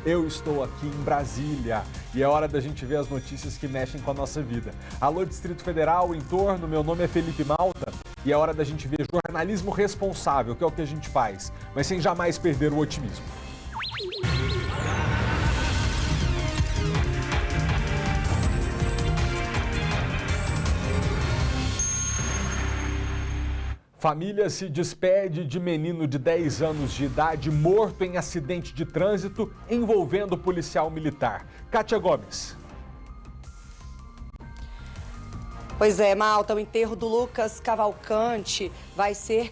Eu estou aqui em Brasília e é hora da gente ver as notícias que mexem com a nossa vida. Alô, Distrito Federal, entorno, meu nome é Felipe Malta e é hora da gente ver jornalismo responsável, que é o que a gente faz, mas sem jamais perder o otimismo. Família se despede de menino de 10 anos de idade morto em acidente de trânsito envolvendo policial militar. Kátia Gomes. Pois é, Malta, o enterro do Lucas Cavalcante vai ser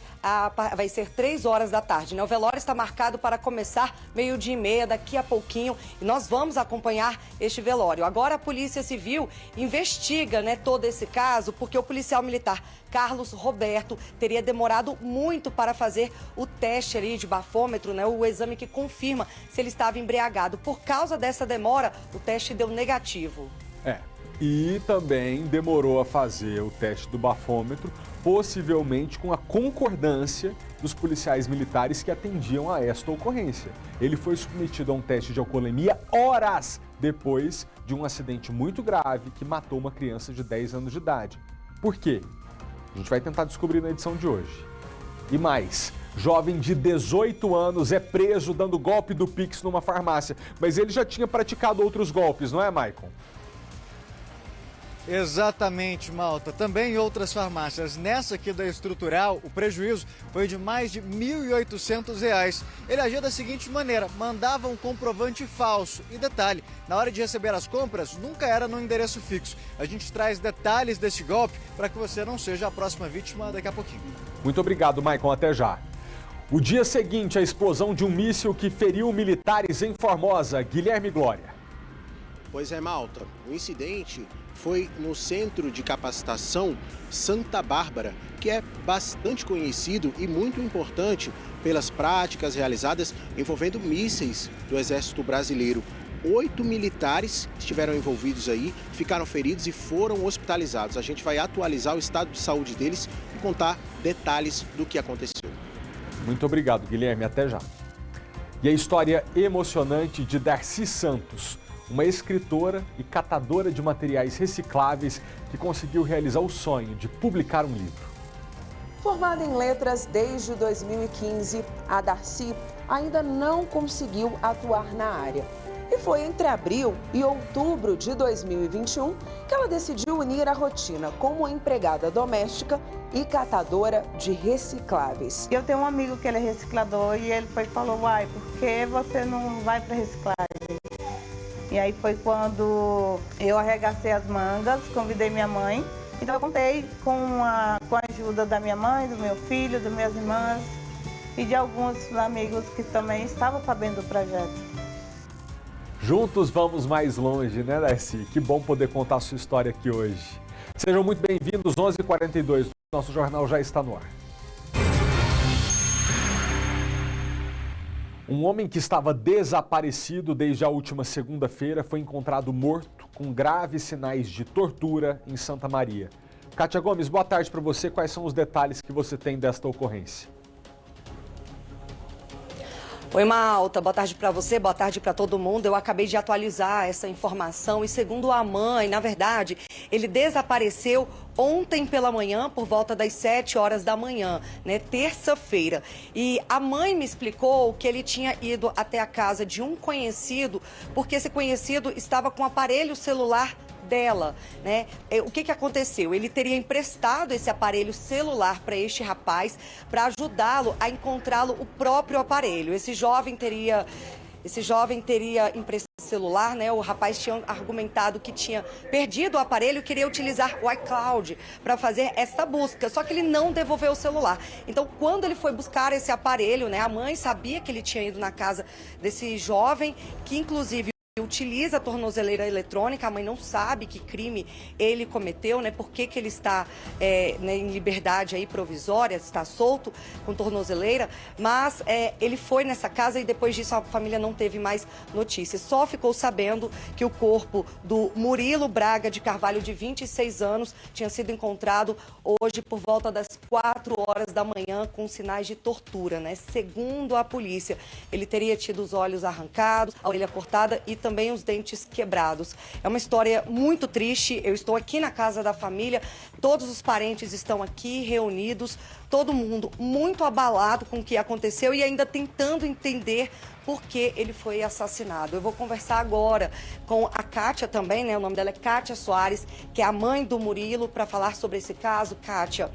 3 horas da tarde, né? O velório está marcado para começar 12h30, daqui a pouquinho, e nós vamos acompanhar este velório. Agora a Polícia Civil investiga, né, todo esse caso, porque o policial militar Carlos Roberto teria demorado muito para fazer o teste ali de bafômetro, né, o exame que confirma se ele estava embriagado. Por causa dessa demora, o teste deu negativo. E também demorou a fazer o teste do bafômetro, possivelmente com a concordância dos policiais militares que atendiam a esta ocorrência. Ele foi submetido a um teste de alcoolemia horas depois de um acidente muito grave que matou uma criança de 10 anos de idade. Por quê? A gente vai tentar descobrir na edição de hoje. E mais, jovem de 18 anos é preso dando golpe do Pix numa farmácia, mas ele já tinha praticado outros golpes, não é, Maicon? Exatamente, Malta. Também em outras farmácias. Nessa aqui da Estrutural, o prejuízo foi de mais de R$ 1.800. Ele agia da seguinte maneira, mandava um comprovante falso. E detalhe, na hora de receber as compras, nunca era no endereço fixo. A gente traz detalhes desse golpe para que você não seja a próxima vítima daqui a pouquinho. Muito obrigado, Maicon. Até já. O dia seguinte, a explosão de um míssil que feriu militares em Formosa. Guilherme Glória. Pois é, Malta. O incidente foi no Centro de Capacitação Santa Bárbara, que é bastante conhecido e muito importante pelas práticas realizadas envolvendo mísseis do Exército Brasileiro. 8 militares estiveram envolvidos aí, ficaram feridos e foram hospitalizados. A gente vai atualizar o estado de saúde deles e contar detalhes do que aconteceu. Muito obrigado, Guilherme. Até já. E a história emocionante de Darcy Santos, uma escritora e catadora de materiais recicláveis que conseguiu realizar o sonho de publicar um livro. Formada em letras desde 2015, a Darcy ainda não conseguiu atuar na área. E foi entre abril e outubro de 2021 que ela decidiu unir a rotina como empregada doméstica e catadora de recicláveis. Eu tenho um amigo que ele é reciclador e ele falou, uai, por que você não vai para reciclagem? E aí foi quando eu arregacei as mangas, convidei minha mãe. Então eu contei com a ajuda da minha mãe, do meu filho, das minhas irmãs e de alguns amigos que também estavam sabendo do projeto. Juntos vamos mais longe, né, Darcy? Que bom poder contar a sua história aqui hoje. Sejam muito bem-vindos, 11h42. Nosso jornal já está no ar. Um homem que estava desaparecido desde a última segunda-feira foi encontrado morto com graves sinais de tortura em Santa Maria. Kátia Gomes, boa tarde para você. Quais são os detalhes que você tem desta ocorrência? Oi, Malta, boa tarde para você, boa tarde para todo mundo. Eu acabei de atualizar essa informação e segundo a mãe, na verdade, ele desapareceu ontem pela manhã, por volta das 7 horas da manhã, né, terça-feira. E a mãe me explicou que ele tinha ido até a casa de um conhecido, porque esse conhecido estava com um aparelho celular dela, né? O que aconteceu? Ele teria emprestado esse aparelho celular para este rapaz para ajudá-lo a encontrá-lo o próprio aparelho. Esse jovem teria emprestado o celular, né? O rapaz tinha argumentado que tinha perdido o aparelho e queria utilizar o iCloud para fazer essa busca, só que ele não devolveu o celular. Então, quando ele foi buscar esse aparelho, né? A mãe sabia que ele tinha ido na casa desse jovem, que inclusive utiliza a tornozeleira eletrônica, a mãe não sabe que crime ele cometeu, né? Por que ele está né, em liberdade aí provisória, está solto com tornozeleira, mas ele foi nessa casa e depois disso a família não teve mais notícias. Só ficou sabendo que o corpo do Murilo Braga de Carvalho, de 26 anos, tinha sido encontrado hoje por volta das 4 horas da manhã com sinais de tortura, né? Segundo a polícia, ele teria tido os olhos arrancados, a orelha cortada e também os dentes quebrados. É uma história muito triste. Eu estou aqui na casa da família, todos os parentes estão aqui reunidos, todo mundo muito abalado com o que aconteceu e ainda tentando entender por que ele foi assassinado. Eu vou conversar agora com a Kátia também, né? O nome dela é Kátia Soares, que é a mãe do Murilo, para falar sobre esse caso. Kátia,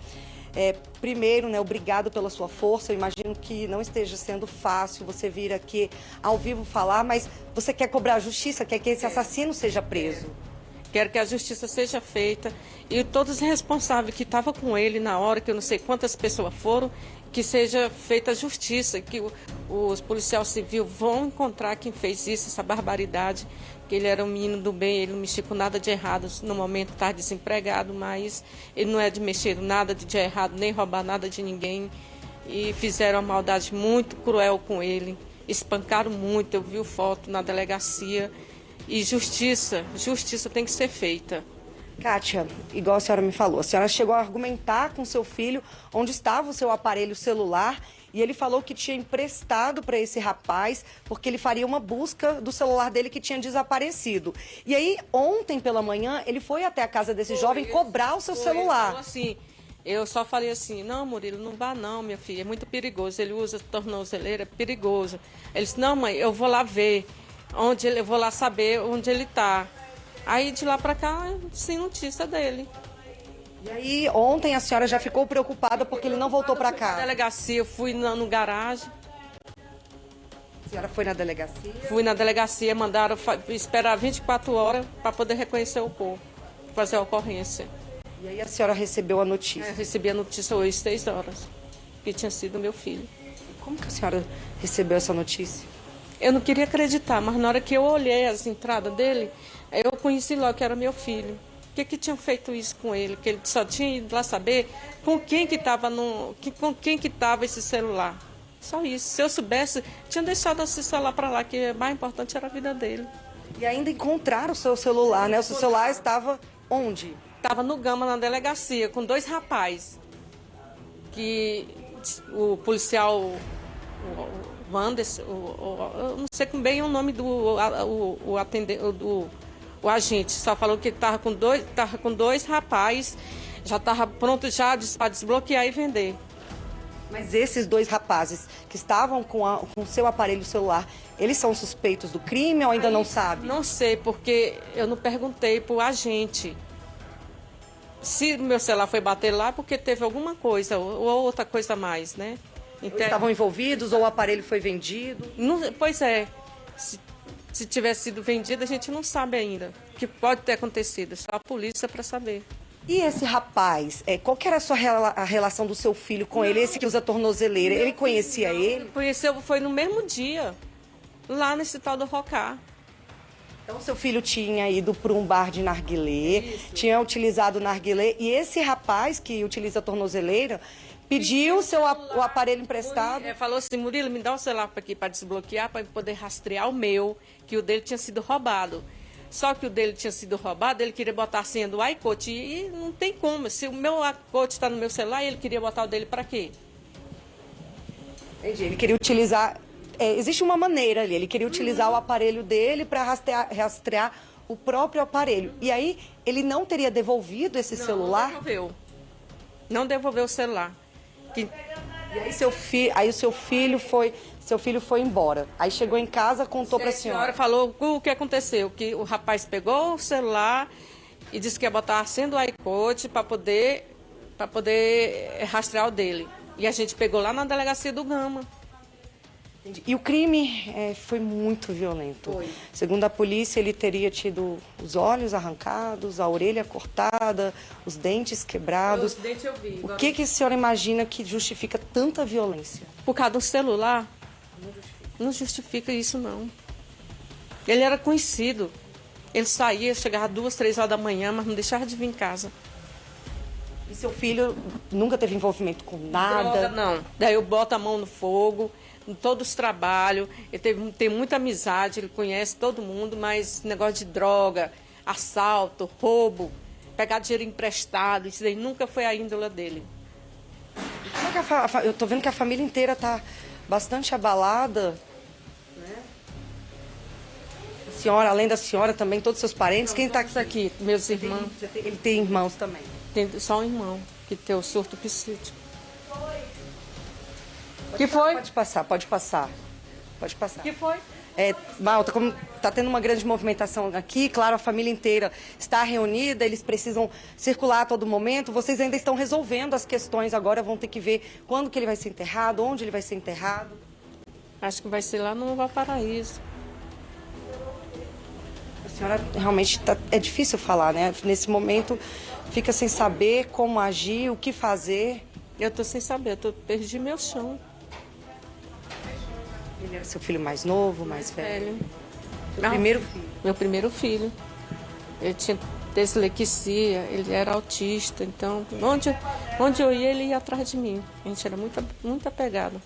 primeiro, né, obrigado pela sua força. Eu imagino que não esteja sendo fácil você vir aqui ao vivo falar, mas você quer cobrar justiça, quer que esse assassino seja preso? Quero que a justiça seja feita e todos os responsáveis que estavam com ele na hora, que eu não sei quantas pessoas foram, que seja feita a justiça, que os policiais civis vão encontrar quem fez isso, essa barbaridade, que ele era um menino do bem, ele não mexia com nada de errado, no momento está desempregado, mas ele não é de mexer nada de errado, nem roubar nada de ninguém, e fizeram uma maldade muito cruel com ele, espancaram muito, eu vi foto na delegacia, e justiça tem que ser feita. Kátia, igual a senhora me falou, a senhora chegou a argumentar com seu filho onde estava o seu aparelho celular e ele falou que tinha emprestado para esse rapaz porque ele faria uma busca do celular dele que tinha desaparecido. E aí, ontem pela manhã, ele foi até a casa desse jovem cobrar o seu celular. Então, assim, eu só falei assim, não, Murilo, não vá não, minha filha, é muito perigoso, ele usa tornozeleira, é perigoso. Ele disse, não, mãe, eu vou lá ver, eu vou lá saber onde ele está. Aí de lá para cá, sem notícia dele. E aí, ontem a senhora já ficou preocupada porque ele não voltou para cá? Na delegacia, eu fui no garagem. A senhora foi na delegacia? Fui na delegacia, mandaram esperar 24 horas para poder reconhecer o corpo, fazer a ocorrência. E aí a senhora recebeu a notícia? Eu recebi a notícia hoje, 6 horas, que tinha sido meu filho. Como que a senhora recebeu essa notícia? Eu não queria acreditar, mas na hora que eu olhei as entradas dele, eu conheci logo que era meu filho. Por que tinham feito isso com ele? Que ele só tinha ido lá saber com quem que estava esse celular. Só isso. Se eu soubesse, tinha deixado esse celular para lá, que o mais importante era a vida dele. E ainda encontraram o seu celular, né? O seu celular estava onde? Estava no Gama, na delegacia, com 2 rapazes. Que o policial... O Anderson, eu não sei bem o nome do agente, só falou que estava com dois rapazes, já estava pronto já para desbloquear e vender. Mas esses 2 rapazes que estavam com o seu aparelho celular, eles são suspeitos do crime ou ainda não sabe? Não sei, porque eu não perguntei para o agente. Se meu celular foi bater lá, porque teve alguma coisa ou outra coisa a mais, né? Então, estavam envolvidos ou o aparelho foi vendido? Não, pois é, se tivesse sido vendido, a gente não sabe ainda o que pode ter acontecido, só a polícia para saber. E esse rapaz, qual que era a relação do seu filho com ele, esse que usa tornozeleira? Ele conhecia ele? Conheceu, foi no mesmo dia, lá nesse tal do Rocá. Então, seu filho tinha ido para um bar de narguilé, tinha utilizado o narguilé, e esse rapaz que utiliza a tornozeleira pediu o aparelho emprestado. Falou assim, Murilo, me dá um celular aqui para desbloquear, para poder rastrear o meu, que o dele tinha sido roubado. Só que o dele tinha sido roubado, ele queria botar a senha do iCoach, e não tem como. Se o meu iCoach está no meu celular, ele queria botar o dele para quê? Entendi, ele queria utilizar... existe uma maneira ali, ele queria utilizar o aparelho dele para rastrear o próprio aparelho. E aí, ele não teria devolvido esse celular? Não devolveu o celular. E aí, seu filho foi embora. Aí chegou em casa, contou para a senhora. A senhora falou o que aconteceu, que o rapaz pegou o celular e disse que ia botar a senha do iCoach para poder rastrear o dele. E a gente pegou lá na delegacia do Gama. Entendi. E o crime foi muito violento. Foi. Segundo a polícia, ele teria tido os olhos arrancados, a orelha cortada, os dentes quebrados. Os dentes eu vi. O que a senhora imagina que justifica tanta violência? Por causa do celular? Não justifica isso, não. Ele era conhecido. Ele saía, chegava 2, 3 horas da manhã, mas não deixava de vir em casa. E seu filho nunca teve envolvimento com nada? Droga, não. Daí eu boto a mão no fogo, em todos os trabalhos. Ele tem muita amizade, ele conhece todo mundo, mas negócio de droga, assalto, roubo, pegar dinheiro emprestado, isso daí nunca foi a índole dele. Como é que eu tô vendo que a família inteira tá bastante abalada, né? A senhora, além da senhora, também todos os seus parentes, quem tá Aqui, meus irmãos. Ele tem irmãos também. Tem só um irmão que tem o surto psíquico. Que foi? Pode passar, pode passar. Pode passar. Que foi? Malta, como está tendo uma grande movimentação aqui, claro, a família inteira está reunida, eles precisam circular a todo momento. Vocês ainda estão resolvendo as questões agora, vão ter que ver quando que ele vai ser enterrado, onde ele vai ser enterrado. Acho que vai ser lá no Valparaíso. A senhora realmente é difícil falar, né? Nesse momento fica sem saber como agir, o que fazer. Eu tô sem saber, perdi meu chão. Ele era seu filho mais novo, mais velho? Seu Não, primeiro filho? Meu primeiro filho. Ele tinha dislexia, ele era autista, então onde eu ia, ele ia atrás de mim. A gente era muito apegado.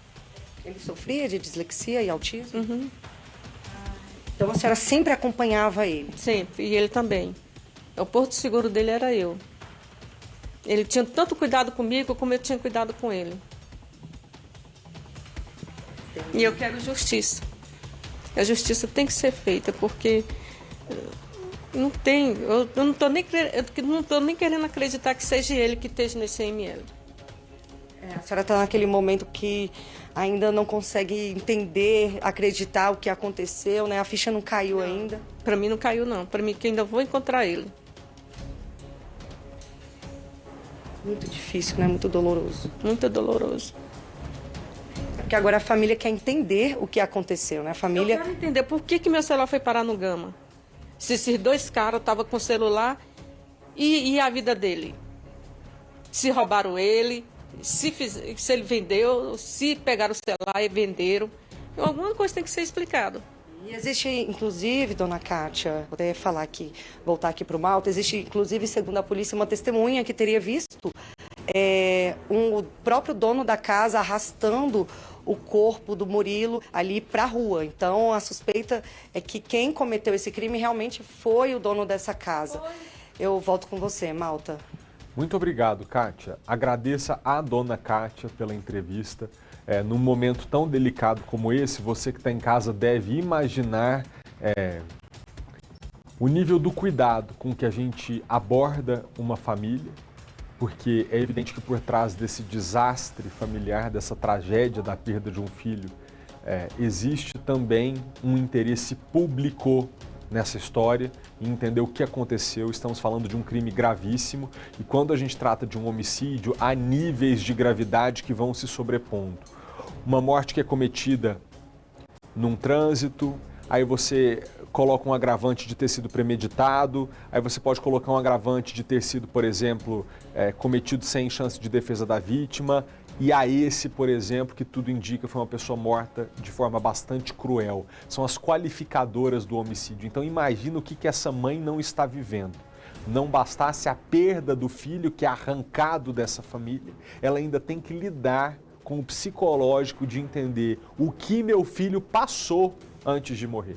Ele sofria de dislexia e autismo? Uhum. Então a senhora sempre acompanhava ele? Sempre, e ele também. O porto seguro dele era eu. Ele tinha tanto cuidado comigo como eu tinha cuidado com ele. E eu quero justiça. A justiça tem que ser feita, porque não tem. Eu não estou nem querendo acreditar que seja ele que esteja nesse IML. A senhora está naquele momento que ainda não consegue entender, acreditar o que aconteceu, né? A ficha não caiu ainda. Para mim não caiu, não. Para mim que ainda vou encontrar ele. Muito difícil, né? Muito doloroso. Muito doloroso. Porque agora a família quer entender o que aconteceu, né? A família... Eu quero entender por que meu celular foi parar no Gama. Se esses dois caras estavam com o celular e a vida dele. Se roubaram ele, se ele vendeu, se pegaram o celular e venderam. Alguma coisa tem que ser explicada. E existe, inclusive, dona Kátia, vou até falar aqui, voltar aqui para o Malta, existe, inclusive, segundo a polícia, uma testemunha que teria visto o próprio dono da casa arrastando o corpo do Murilo ali para a rua. Então, a suspeita é que quem cometeu esse crime realmente foi o dono dessa casa. Eu volto com você, Malta. Muito obrigado, Kátia. Agradeça à dona Kátia pela entrevista. Num momento tão delicado como esse, você que está em casa deve imaginar o nível do cuidado com que a gente aborda uma família, porque é evidente que por trás desse desastre familiar, dessa tragédia da perda de um filho, existe também um interesse público nessa história e entender o que aconteceu. Estamos falando de um crime gravíssimo e quando a gente trata de um homicídio, há níveis de gravidade que vão se sobrepondo. Uma morte que é cometida num trânsito, aí você coloca um agravante de ter sido premeditado, aí você pode colocar um agravante de ter sido, por exemplo, cometido sem chance de defesa da vítima, e a esse, por exemplo, que tudo indica foi uma pessoa morta de forma bastante cruel. São as qualificadoras do homicídio. Então imagina o que essa mãe não está vivendo. Não bastasse a perda do filho, que é arrancado dessa família, ela ainda tem que lidar com o psicológico de entender o que meu filho passou antes de morrer.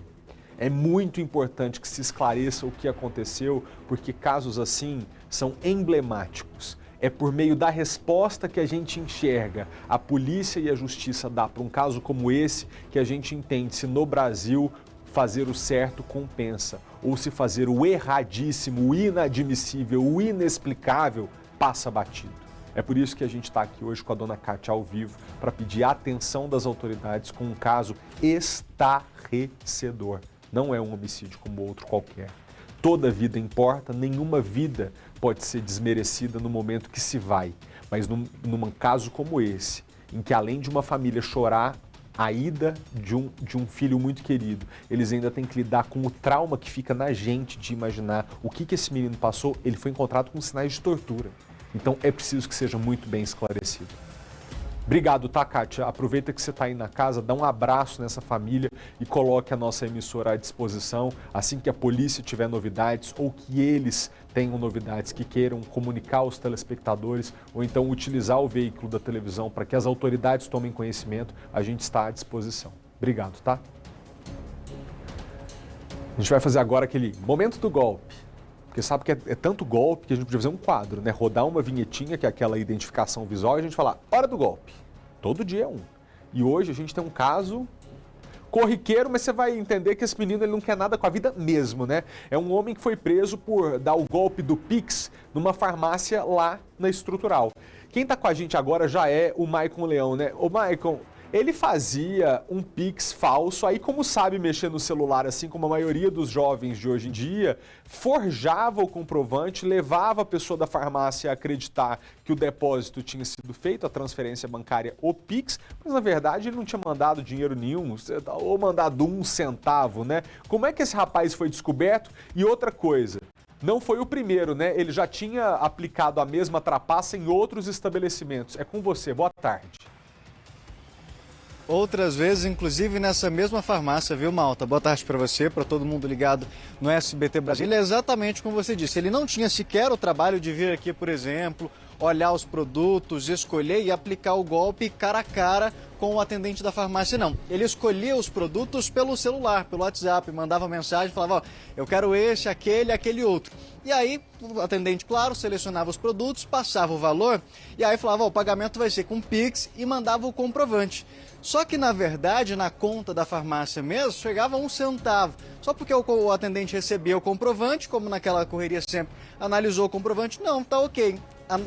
É muito importante que se esclareça o que aconteceu, porque casos assim são emblemáticos. É por meio da resposta que a gente enxerga, a polícia e a justiça dá para um caso como esse, que a gente entende se no Brasil fazer o certo compensa, ou se fazer o erradíssimo, o inadmissível, o inexplicável passa batido. É por isso que a gente está aqui hoje com a dona Kátia ao vivo para pedir a atenção das autoridades com um caso estarrecedor. Não é um homicídio como outro qualquer. Toda vida importa, nenhuma vida pode ser desmerecida no momento que se vai. Mas num caso como esse, em que além de uma família chorar a ida de um filho muito querido, eles ainda têm que lidar com o trauma que fica na gente de imaginar o que esse menino passou. Ele foi encontrado com sinais de tortura. Então é preciso que seja muito bem esclarecido. Obrigado, tá, Kátia? Aproveita que você está aí na casa, dá um abraço nessa família e coloque a nossa emissora à disposição assim que a polícia tiver novidades ou que eles tenham novidades que queiram comunicar aos telespectadores ou então utilizar o veículo da televisão para que as autoridades tomem conhecimento, a gente está à disposição. Obrigado, tá? A gente vai fazer agora aquele momento do golpe. Porque sabe que é tanto golpe que a gente podia fazer um quadro, né? Rodar uma vinhetinha, que é aquela identificação visual, e a gente falar, hora do golpe. Todo dia é um. E hoje a gente tem um caso corriqueiro, mas você vai entender que esse menino ele não quer nada com a vida mesmo, né? É um homem que foi preso por dar o golpe do Pix numa farmácia lá na Estrutural. Quem tá com a gente agora já é o Maicon Leão, né? Ô Maicon, ele fazia um Pix falso, aí como sabe mexer no celular, assim como a maioria dos jovens de hoje em dia, forjava o comprovante, levava a pessoa da farmácia a acreditar que o depósito tinha sido feito, a transferência bancária, o Pix, mas na verdade ele não tinha mandado dinheiro nenhum, ou mandado 1 centavo, né? Como é que esse rapaz foi descoberto? E outra coisa, não foi o primeiro, né? Ele já tinha aplicado a mesma trapaça em outros estabelecimentos. É com você, boa tarde. Outras vezes, inclusive nessa mesma farmácia, viu, Malta? Boa tarde para você, para todo mundo ligado no SBT Brasil. Ele é exatamente como você disse, ele não tinha sequer o trabalho de vir aqui, por exemplo, olhar os produtos, escolher e aplicar o golpe cara a cara com o atendente da farmácia, não. Ele escolhia os produtos pelo celular, pelo WhatsApp, mandava mensagem, falava, ó, eu quero esse, aquele outro. E aí, o atendente, claro, selecionava os produtos, passava o valor e aí falava, ó, o pagamento vai ser com Pix e mandava o comprovante. Só que, na verdade, na conta da farmácia mesmo, chegava 1 centavo. Só porque o atendente recebia o comprovante, como naquela correria sempre, analisou o comprovante, não, tá ok.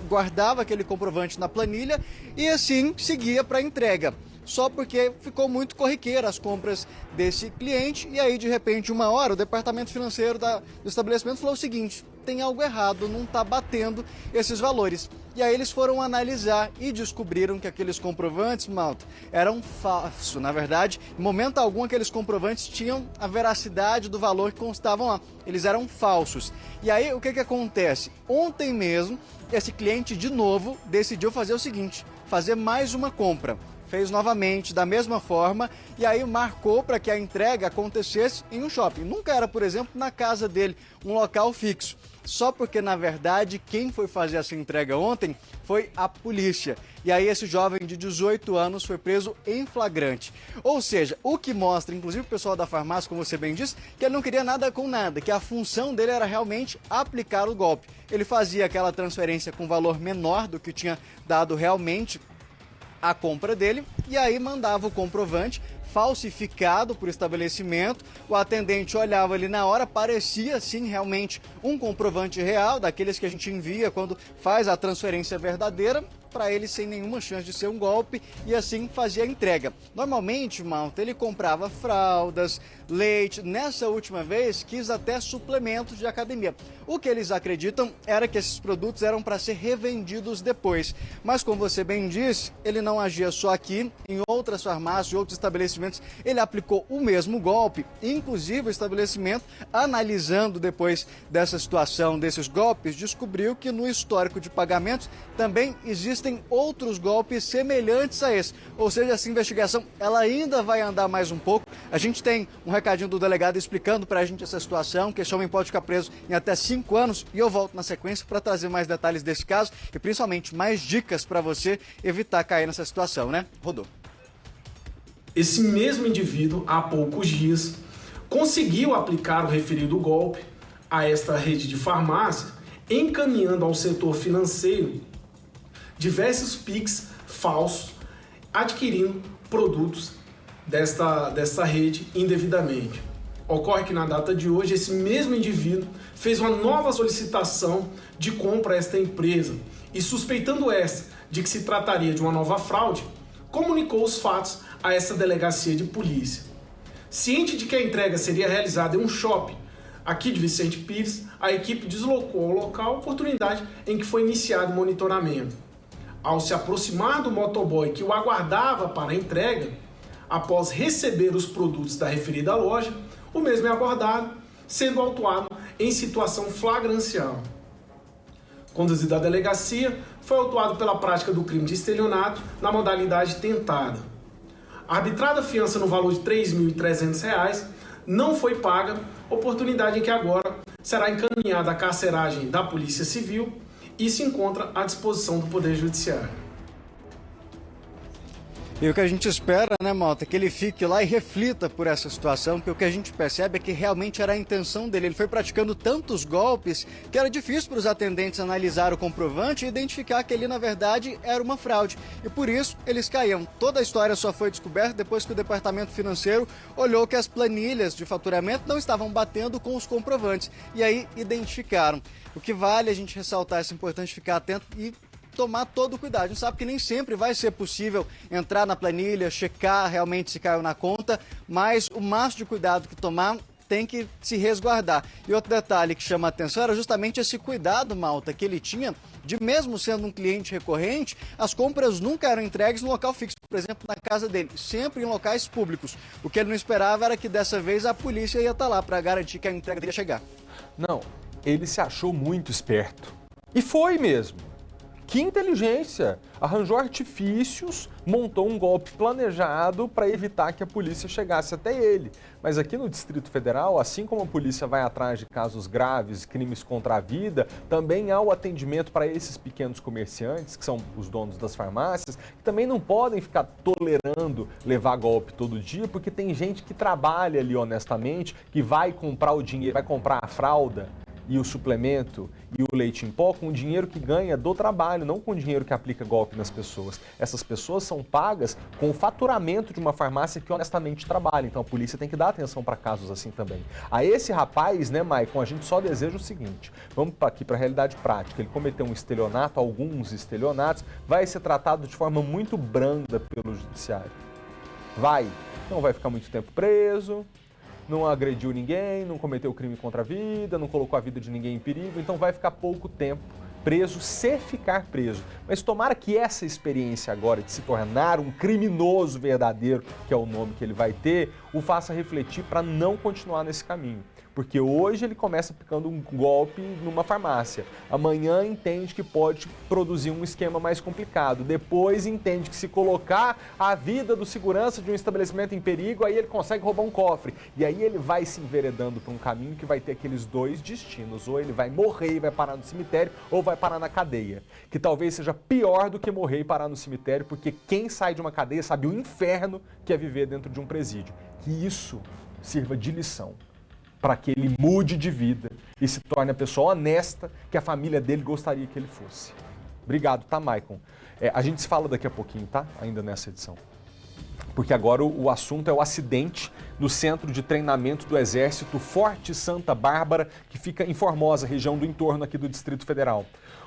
Guardava aquele comprovante na planilha e assim seguia para a entrega. Só porque ficou muito corriqueira as compras desse cliente e aí, de repente, uma hora, o departamento financeiro do estabelecimento falou o seguinte, tem algo errado, não está batendo esses valores. E aí eles foram analisar e descobriram que aqueles comprovantes, Malta, eram falsos. Na verdade, em momento algum, aqueles comprovantes tinham a veracidade do valor que constavam lá. Eles eram falsos. E aí, o que acontece? Ontem mesmo, esse cliente, de novo, decidiu fazer o seguinte, fazer mais uma compra. Fez novamente da mesma forma e aí marcou para que a entrega acontecesse em um shopping. Nunca era, por exemplo, na casa dele, um local fixo. Só porque, na verdade, quem foi fazer essa entrega ontem foi a polícia. E aí esse jovem de 18 anos foi preso em flagrante. Ou seja, o que mostra, inclusive o pessoal da farmácia, como você bem disse, que ele não queria nada com nada, que a função dele era realmente aplicar o golpe. Ele fazia aquela transferência com valor menor do que tinha dado realmente a compra dele e aí mandava o comprovante falsificado por estabelecimento, o atendente olhava ali na hora, parecia sim realmente um comprovante real, daqueles que a gente envia quando faz a transferência verdadeira, para ele sem nenhuma chance de ser um golpe e assim fazia a entrega. Normalmente, Malta, ele comprava fraldas, leite, nessa última vez quis até suplementos de academia. O que eles acreditam era que esses produtos eram para ser revendidos depois. Mas como você bem disse, ele não agia só aqui, em outras farmácias, outros estabelecimentos, ele aplicou o mesmo golpe, inclusive o estabelecimento, analisando depois dessa situação, desses golpes, descobriu que no histórico de pagamentos também existem outros golpes semelhantes a esse. Ou seja, essa investigação ela ainda vai andar mais um pouco. A gente tem um recadinho do delegado explicando pra gente essa situação, que esse homem pode ficar preso em até 5 anos e eu volto na sequência para trazer mais detalhes desse caso e principalmente mais dicas para você evitar cair nessa situação, né? Rodou. Esse mesmo indivíduo, há poucos dias, conseguiu aplicar o referido golpe a esta rede de farmácia, encaminhando ao setor financeiro diversos Pix falsos, adquirindo produtos desta rede indevidamente. Ocorre que na data de hoje, esse mesmo indivíduo fez uma nova solicitação de compra a esta empresa e, suspeitando esta de que se trataria de uma nova fraude, comunicou os fatos a essa delegacia de polícia. Ciente de que a entrega seria realizada em um shopping aqui de Vicente Pires, a equipe deslocou ao local, oportunidade em que foi iniciado o monitoramento. Ao se aproximar do motoboy que o aguardava para a entrega, após receber os produtos da referida loja, o mesmo é abordado, sendo autuado em situação flagrancial. Conduzido à delegacia, foi autuado pela prática do crime de estelionato na modalidade tentada. A arbitrada fiança no valor de R$ 3.300 não foi paga, oportunidade em que agora será encaminhada a carceragem da Polícia Civil e se encontra à disposição do Poder Judiciário. E o que a gente espera, né, Malta, é que ele fique lá e reflita por essa situação, porque o que a gente percebe é que realmente era a intenção dele. Ele foi praticando tantos golpes que era difícil para os atendentes analisar o comprovante e identificar que ele, na verdade, era uma fraude. E por isso, eles caíam. Toda a história só foi descoberta depois que o Departamento Financeiro olhou que as planilhas de faturamento não estavam batendo com os comprovantes. E aí, identificaram. O que vale a gente ressaltar, é importante ficar atento e tomar todo o cuidado. A gente sabe que nem sempre vai ser possível entrar na planilha, checar realmente se caiu na conta, mas o máximo de cuidado que tomar tem que se resguardar. E outro detalhe que chama a atenção era justamente esse cuidado, Malta, que ele tinha de, mesmo sendo um cliente recorrente, as compras nunca eram entregues no local fixo, por exemplo, na casa dele, sempre em locais públicos. O que ele não esperava era que dessa vez a polícia ia estar lá para garantir que a entrega dele ia chegar. Não, ele se achou muito esperto. E foi mesmo. Que inteligência! Arranjou artifícios, montou um golpe planejado para evitar que a polícia chegasse até ele. Mas aqui no Distrito Federal, assim como a polícia vai atrás de casos graves, crimes contra a vida, também há o atendimento para esses pequenos comerciantes, que são os donos das farmácias, que também não podem ficar tolerando levar golpe todo dia, porque tem gente que trabalha ali honestamente, que vai comprar o dinheiro, vai comprar a fralda e o suplemento e o leite em pó com o dinheiro que ganha do trabalho, não com o dinheiro que aplica golpe nas pessoas. Essas pessoas são pagas com o faturamento de uma farmácia que honestamente trabalha. Então a polícia tem que dar atenção para casos assim também. A esse rapaz, né, Maicon, a gente só deseja o seguinte: vamos aqui para a realidade prática. Ele cometeu um estelionato, alguns estelionatos, vai ser tratado de forma muito branda pelo judiciário. Não vai ficar muito tempo preso, não agrediu ninguém, não cometeu crime contra a vida, não colocou a vida de ninguém em perigo, então vai ficar pouco tempo preso, se ficar preso. Mas tomara que essa experiência agora de se tornar um criminoso verdadeiro, que é o nome que ele vai ter, o faça refletir para não continuar nesse caminho. Porque hoje ele começa aplicando um golpe numa farmácia. Amanhã entende que pode produzir um esquema mais complicado. Depois entende que se colocar a vida do segurança de um estabelecimento em perigo, aí ele consegue roubar um cofre. E aí ele vai se enveredando por um caminho que vai ter aqueles dois destinos. Ou ele vai morrer e vai parar no cemitério, ou vai parar na cadeia. Que talvez seja pior do que morrer e parar no cemitério, porque quem sai de uma cadeia sabe o inferno que é viver dentro de um presídio. Que isso sirva de lição para que ele mude de vida e se torne a pessoa honesta que a família dele gostaria que ele fosse. Obrigado, tá, Maicon? A gente se fala daqui a pouquinho, tá? Ainda nessa edição. Porque agora o assunto é o acidente no Centro de Treinamento do Exército Forte Santa Bárbara, que fica em Formosa, região do entorno aqui do Distrito Federal.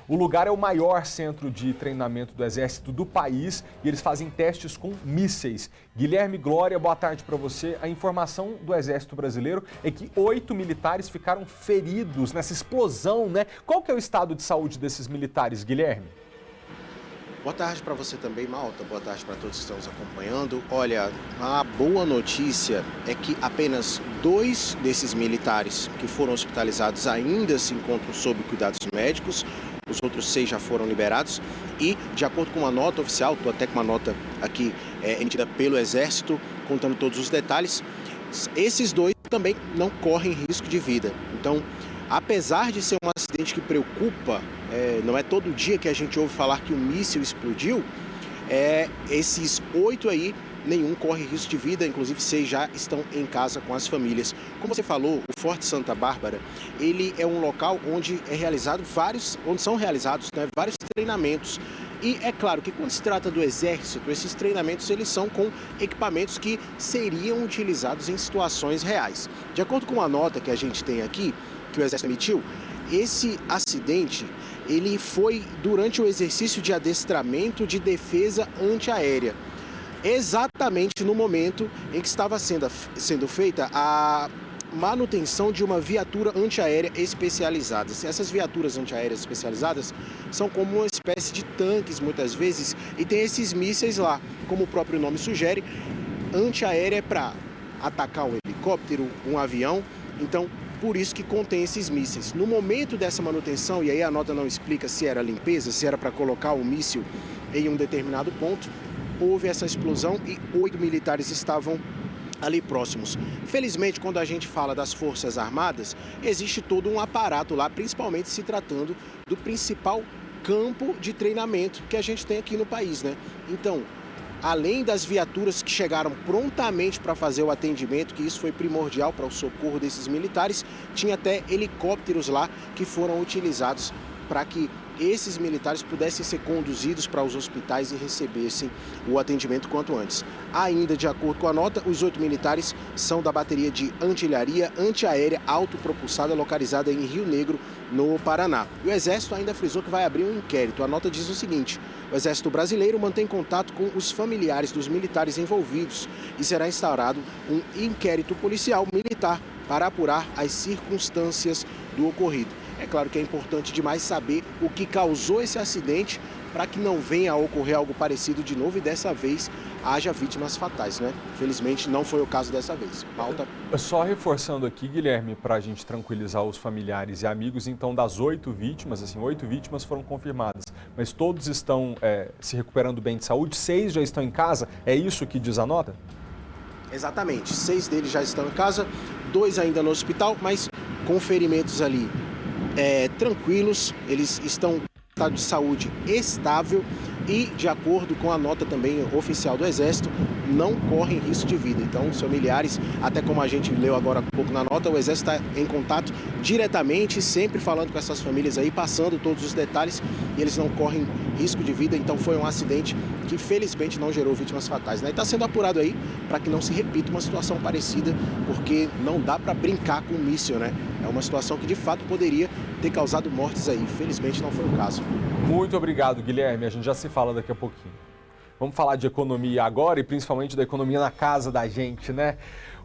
O lugar é o maior centro de treinamento do Exército do país e eles fazem testes com mísseis. Guilherme Glória, boa tarde para você. A informação do Exército Brasileiro é que 8 militares ficaram feridos nessa explosão, né? Qual que é o estado de saúde desses militares, Guilherme? Boa tarde para você também, Malta. Boa tarde para todos que estão nos acompanhando. Olha, a boa notícia é que apenas 2 desses militares que foram hospitalizados ainda se encontram sob cuidados médicos. Os outros 6 já foram liberados e, de acordo com uma nota oficial, estou até com uma nota aqui emitida pelo Exército, contando todos os detalhes, esses 2 também não correm risco de vida. Então, apesar de ser um acidente que preocupa, não é todo dia que a gente ouve falar que um míssil explodiu, esses 8 aí, nenhum corre risco de vida, inclusive 6 já estão em casa com as famílias. Como você falou, o Forte Santa Bárbara, ele é um local onde são realizados vários treinamentos. E é claro que quando se trata do Exército, esses treinamentos eles são com equipamentos que seriam utilizados em situações reais. De acordo com a nota que a gente tem aqui, que o Exército emitiu, esse acidente ele foi durante o exercício de adestramento de defesa antiaérea. Exatamente no momento em que estava sendo feita a manutenção de uma viatura antiaérea especializada. Essas viaturas antiaéreas especializadas são como uma espécie de tanques, muitas vezes, e tem esses mísseis lá, como o próprio nome sugere. Antiaérea é para atacar um helicóptero, um avião. Então, por isso que contém esses mísseis. No momento dessa manutenção, e aí a nota não explica se era limpeza, se era para colocar o míssil em um determinado ponto, houve essa explosão e 8 militares estavam ali próximos. Felizmente, quando a gente fala das Forças Armadas, existe todo um aparato lá, principalmente se tratando do principal campo de treinamento que a gente tem aqui no país, né? Então, além das viaturas que chegaram prontamente para fazer o atendimento, que isso foi primordial para o socorro desses militares, tinha até helicópteros lá que foram utilizados para que esses militares pudessem ser conduzidos para os hospitais e recebessem o atendimento quanto antes. Ainda de acordo com a nota, os 8 militares são da bateria de artilharia antiaérea autopropulsada localizada em Rio Negro, no Paraná. E o Exército ainda frisou que vai abrir um inquérito. A nota diz o seguinte: o Exército Brasileiro mantém contato com os familiares dos militares envolvidos e será instaurado um inquérito policial militar para apurar as circunstâncias do ocorrido. É claro que é importante demais saber o que causou esse acidente para que não venha a ocorrer algo parecido de novo e dessa vez haja vítimas fatais, né? Felizmente não foi o caso dessa vez. Malta. Só reforçando aqui, Guilherme, para a gente tranquilizar os familiares e amigos, então das 8 vítimas, 8 vítimas foram confirmadas, mas todos estão se recuperando bem de saúde, 6 já estão em casa, é isso que diz a nota? Exatamente, 6 deles já estão em casa, 2 ainda no hospital, mas com ferimentos ali tranquilos, eles estão em estado de saúde estável e, de acordo com a nota também oficial do Exército, não correm risco de vida. Então, os familiares, até como a gente leu agora há pouco na nota, o Exército está em contato diretamente, sempre falando com essas famílias aí, passando todos os detalhes, e eles não correm risco de vida. Então, foi um acidente que, felizmente, não gerou vítimas fatais, né? E está sendo apurado aí para que não se repita uma situação parecida, porque não dá para brincar com o míssil, né? É uma situação que, de fato, poderia ter causado mortes aí. Felizmente, não foi o caso. Muito obrigado, Guilherme. A gente já se fala daqui a pouquinho. Vamos falar de economia agora e principalmente da economia na casa da gente, né?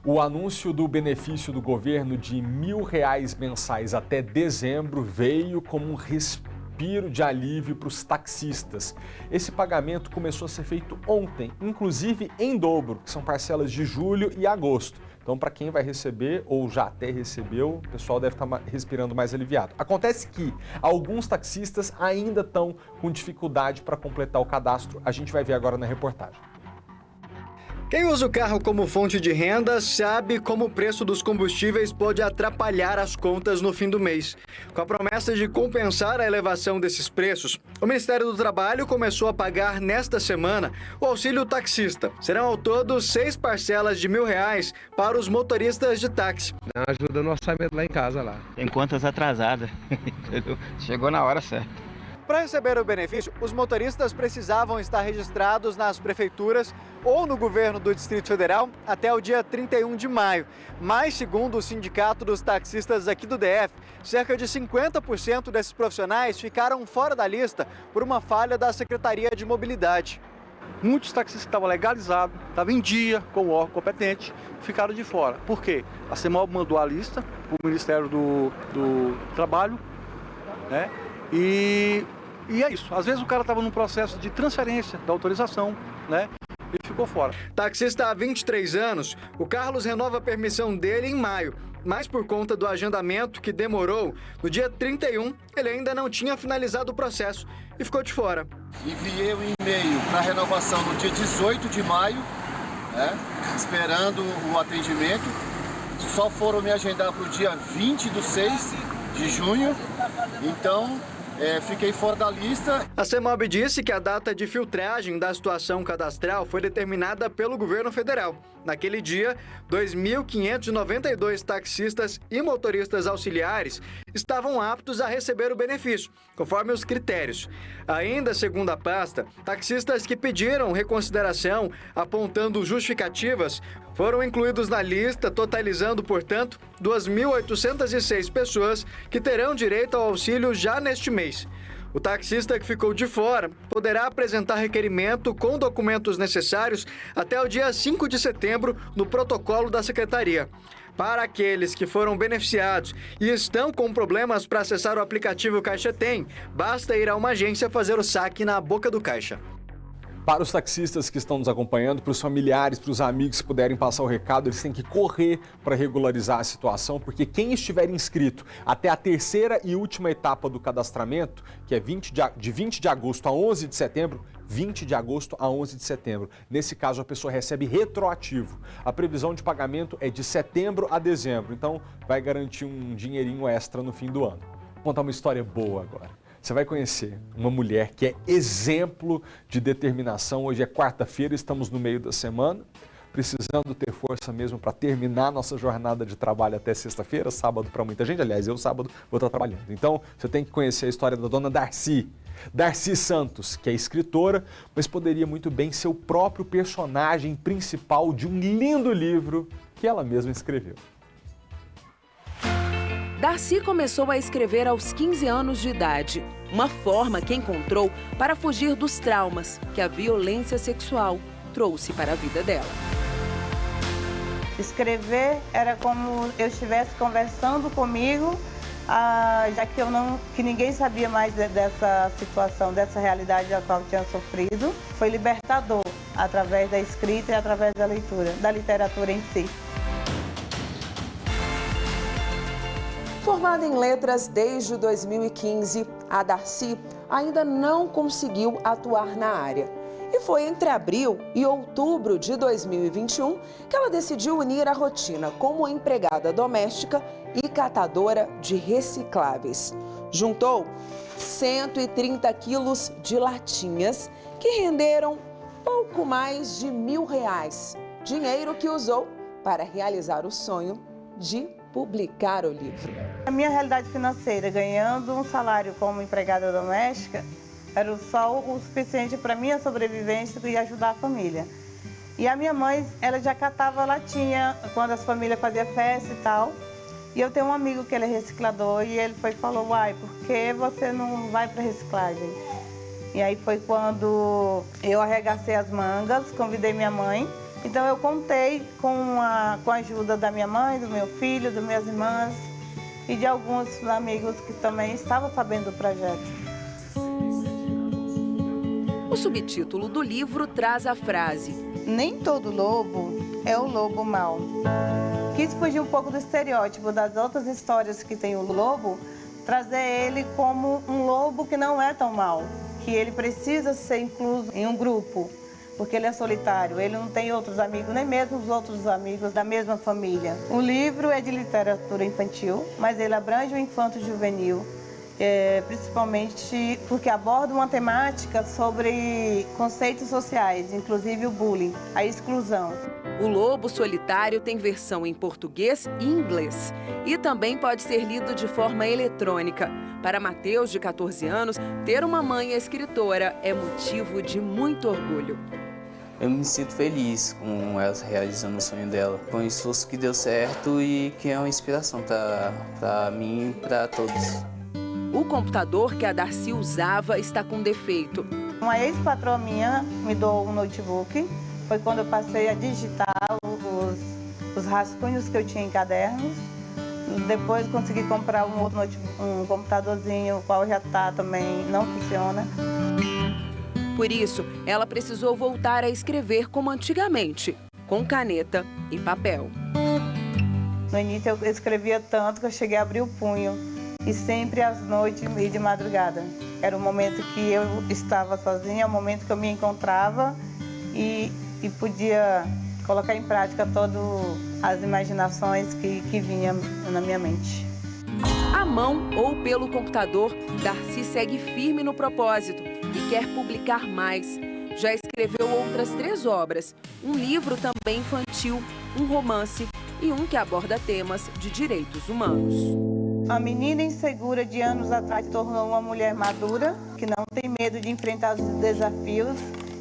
O anúncio do benefício do governo de R$1.000 mensais até dezembro veio como um respiro de alívio para os taxistas. Esse pagamento começou a ser feito ontem, inclusive em dobro, que são parcelas de julho e agosto. Então, para quem vai receber ou já até recebeu, o pessoal deve estar respirando mais aliviado. Acontece que alguns taxistas ainda estão com dificuldade para completar o cadastro. A gente vai ver agora na reportagem. Quem usa o carro como fonte de renda sabe como o preço dos combustíveis pode atrapalhar as contas no fim do mês. Com a promessa de compensar a elevação desses preços, o Ministério do Trabalho começou a pagar nesta semana o auxílio taxista. Serão ao todo 6 parcelas de R$1.000 para os motoristas de táxi. Ajuda no orçamento lá em casa lá. Tem contas atrasadas, entendeu? Chegou na hora certa. Para receber o benefício, os motoristas precisavam estar registrados nas prefeituras ou no governo do Distrito Federal até o dia 31 de maio. Mas, segundo o Sindicato dos Taxistas aqui do DF, cerca de 50% desses profissionais ficaram fora da lista por uma falha da Secretaria de Mobilidade. Muitos taxistas que estavam legalizados, estavam em dia com o órgão competente, ficaram de fora. Por quê? A CEMOB mandou a lista para o Ministério do Trabalho, né? E é isso. Às vezes o cara estava num processo de transferência da autorização, né? E ficou fora. Taxista há 23 anos, o Carlos renova a permissão dele em maio. Mas por conta do agendamento que demorou, no dia 31, ele ainda não tinha finalizado o processo e ficou de fora. Enviei um e-mail para renovação no dia 18 de maio, né? Esperando o atendimento. Só foram me agendar para o dia 20 de 6 de junho. Então, fiquei fora da lista. A CEMOB disse que a data de filtragem da situação cadastral foi determinada pelo governo federal. Naquele dia, 2.592 taxistas e motoristas auxiliares estavam aptos a receber o benefício, conforme os critérios. Ainda segundo a pasta, taxistas que pediram reconsideração, apontando justificativas, foram incluídos na lista, totalizando, portanto, 2.806 pessoas que terão direito ao auxílio já neste mês. O taxista que ficou de fora poderá apresentar requerimento com documentos necessários até o dia 5 de setembro no protocolo da Secretaria. Para aqueles que foram beneficiados e estão com problemas para acessar o aplicativo Caixa Tem, basta ir a uma agência fazer o saque na boca do caixa. Para os taxistas que estão nos acompanhando, para os familiares, para os amigos que puderem passar o recado, eles têm que correr para regularizar a situação, porque quem estiver inscrito até a terceira e última etapa do cadastramento, que é de 20 de agosto a 11 de setembro, 20 de agosto a 11 de setembro. Nesse caso, a pessoa recebe retroativo. A previsão de pagamento é de setembro a dezembro, então vai garantir um dinheirinho extra no fim do ano. Vou contar uma história boa agora. Você vai conhecer uma mulher que é exemplo de determinação. Hoje é quarta-feira, estamos no meio da semana, precisando ter força mesmo para terminar nossa jornada de trabalho até sexta-feira, sábado para muita gente. Aliás, eu sábado vou estar trabalhando. Então, você tem que conhecer a história da dona Darcy. Darcy Santos, que é escritora, mas poderia muito bem ser o próprio personagem principal de um lindo livro que ela mesma escreveu. Darcy começou a escrever aos 15 anos de idade, uma forma que encontrou para fugir dos traumas que a violência sexual trouxe para a vida dela. Escrever era como eu estivesse conversando comigo, já que ninguém sabia mais dessa situação, dessa realidade a qual eu tinha sofrido. Foi libertador através da escrita e através da leitura, da literatura em si. Formada em letras desde 2015, a Darcy ainda não conseguiu atuar na área. E foi entre abril e outubro de 2021 que ela decidiu unir a rotina como empregada doméstica e catadora de recicláveis. Juntou 130 quilos de latinhas que renderam pouco mais de R$1.000, dinheiro que usou para realizar o sonho de publicar o livro. A minha realidade financeira, ganhando um salário como empregada doméstica, era só o suficiente para minha sobrevivência e ajudar a família. E a minha mãe, ela já catava latinha quando as famílias faziam festa e tal. E eu tenho um amigo que ele é reciclador e ele falou, por que você não vai para reciclagem? E aí foi quando eu arregacei as mangas, convidei minha mãe. Então eu contei com a ajuda da minha mãe, do meu filho, das minhas irmãs e de alguns amigos que também estavam sabendo do projeto. O subtítulo do livro traz a frase: nem todo lobo é o lobo mau. Quis fugir um pouco do estereótipo das outras histórias que tem o lobo, trazer ele como um lobo que não é tão mau, que ele precisa ser incluso em um grupo. Porque ele é solitário, ele não tem outros amigos, nem mesmo os outros amigos da mesma família. O livro é de literatura infantil, mas ele abrange o infanto-juvenil, principalmente porque aborda uma temática sobre conceitos sociais, inclusive o bullying, a exclusão. O Lobo Solitário tem versão em português e inglês e também pode ser lido de forma eletrônica. Para Matheus, de 14 anos, ter uma mãe escritora é motivo de muito orgulho. Eu me sinto feliz com ela realizando o sonho dela. Foi um esforço que deu certo e que é uma inspiração para mim e para todos. O computador que a Darcy usava está com defeito. Uma ex-patroa minha me doou um notebook. Foi quando eu passei a digitar os rascunhos que eu tinha em cadernos. Depois consegui comprar um computadorzinho, o qual já também não funciona. Por isso, ela precisou voltar a escrever como antigamente, com caneta e papel. No início eu escrevia tanto que eu cheguei a abrir o punho. E sempre às noites e de madrugada. Era o momento que eu estava sozinha, o momento que eu me encontrava e podia colocar em prática todas as imaginações que vinham na minha mente. À mão ou pelo computador, Darcy segue firme no propósito e quer publicar mais. Já escreveu outras 3 obras, um livro também infantil, um romance e um que aborda temas de direitos humanos. A menina insegura de anos atrás se tornou uma mulher madura, que não tem medo de enfrentar os desafios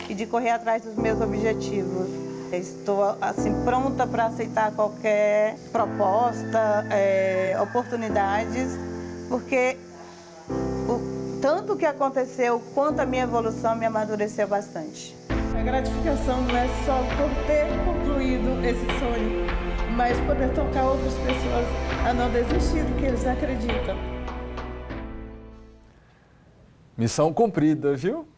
e de correr atrás dos meus objetivos. Estou pronta para aceitar qualquer proposta, oportunidades, porque tanto o que aconteceu quanto a minha evolução me amadureceu bastante. A gratificação não é só por ter concluído esse sonho, mas poder tocar outras pessoas a não desistir do que eles acreditam. Missão cumprida, viu?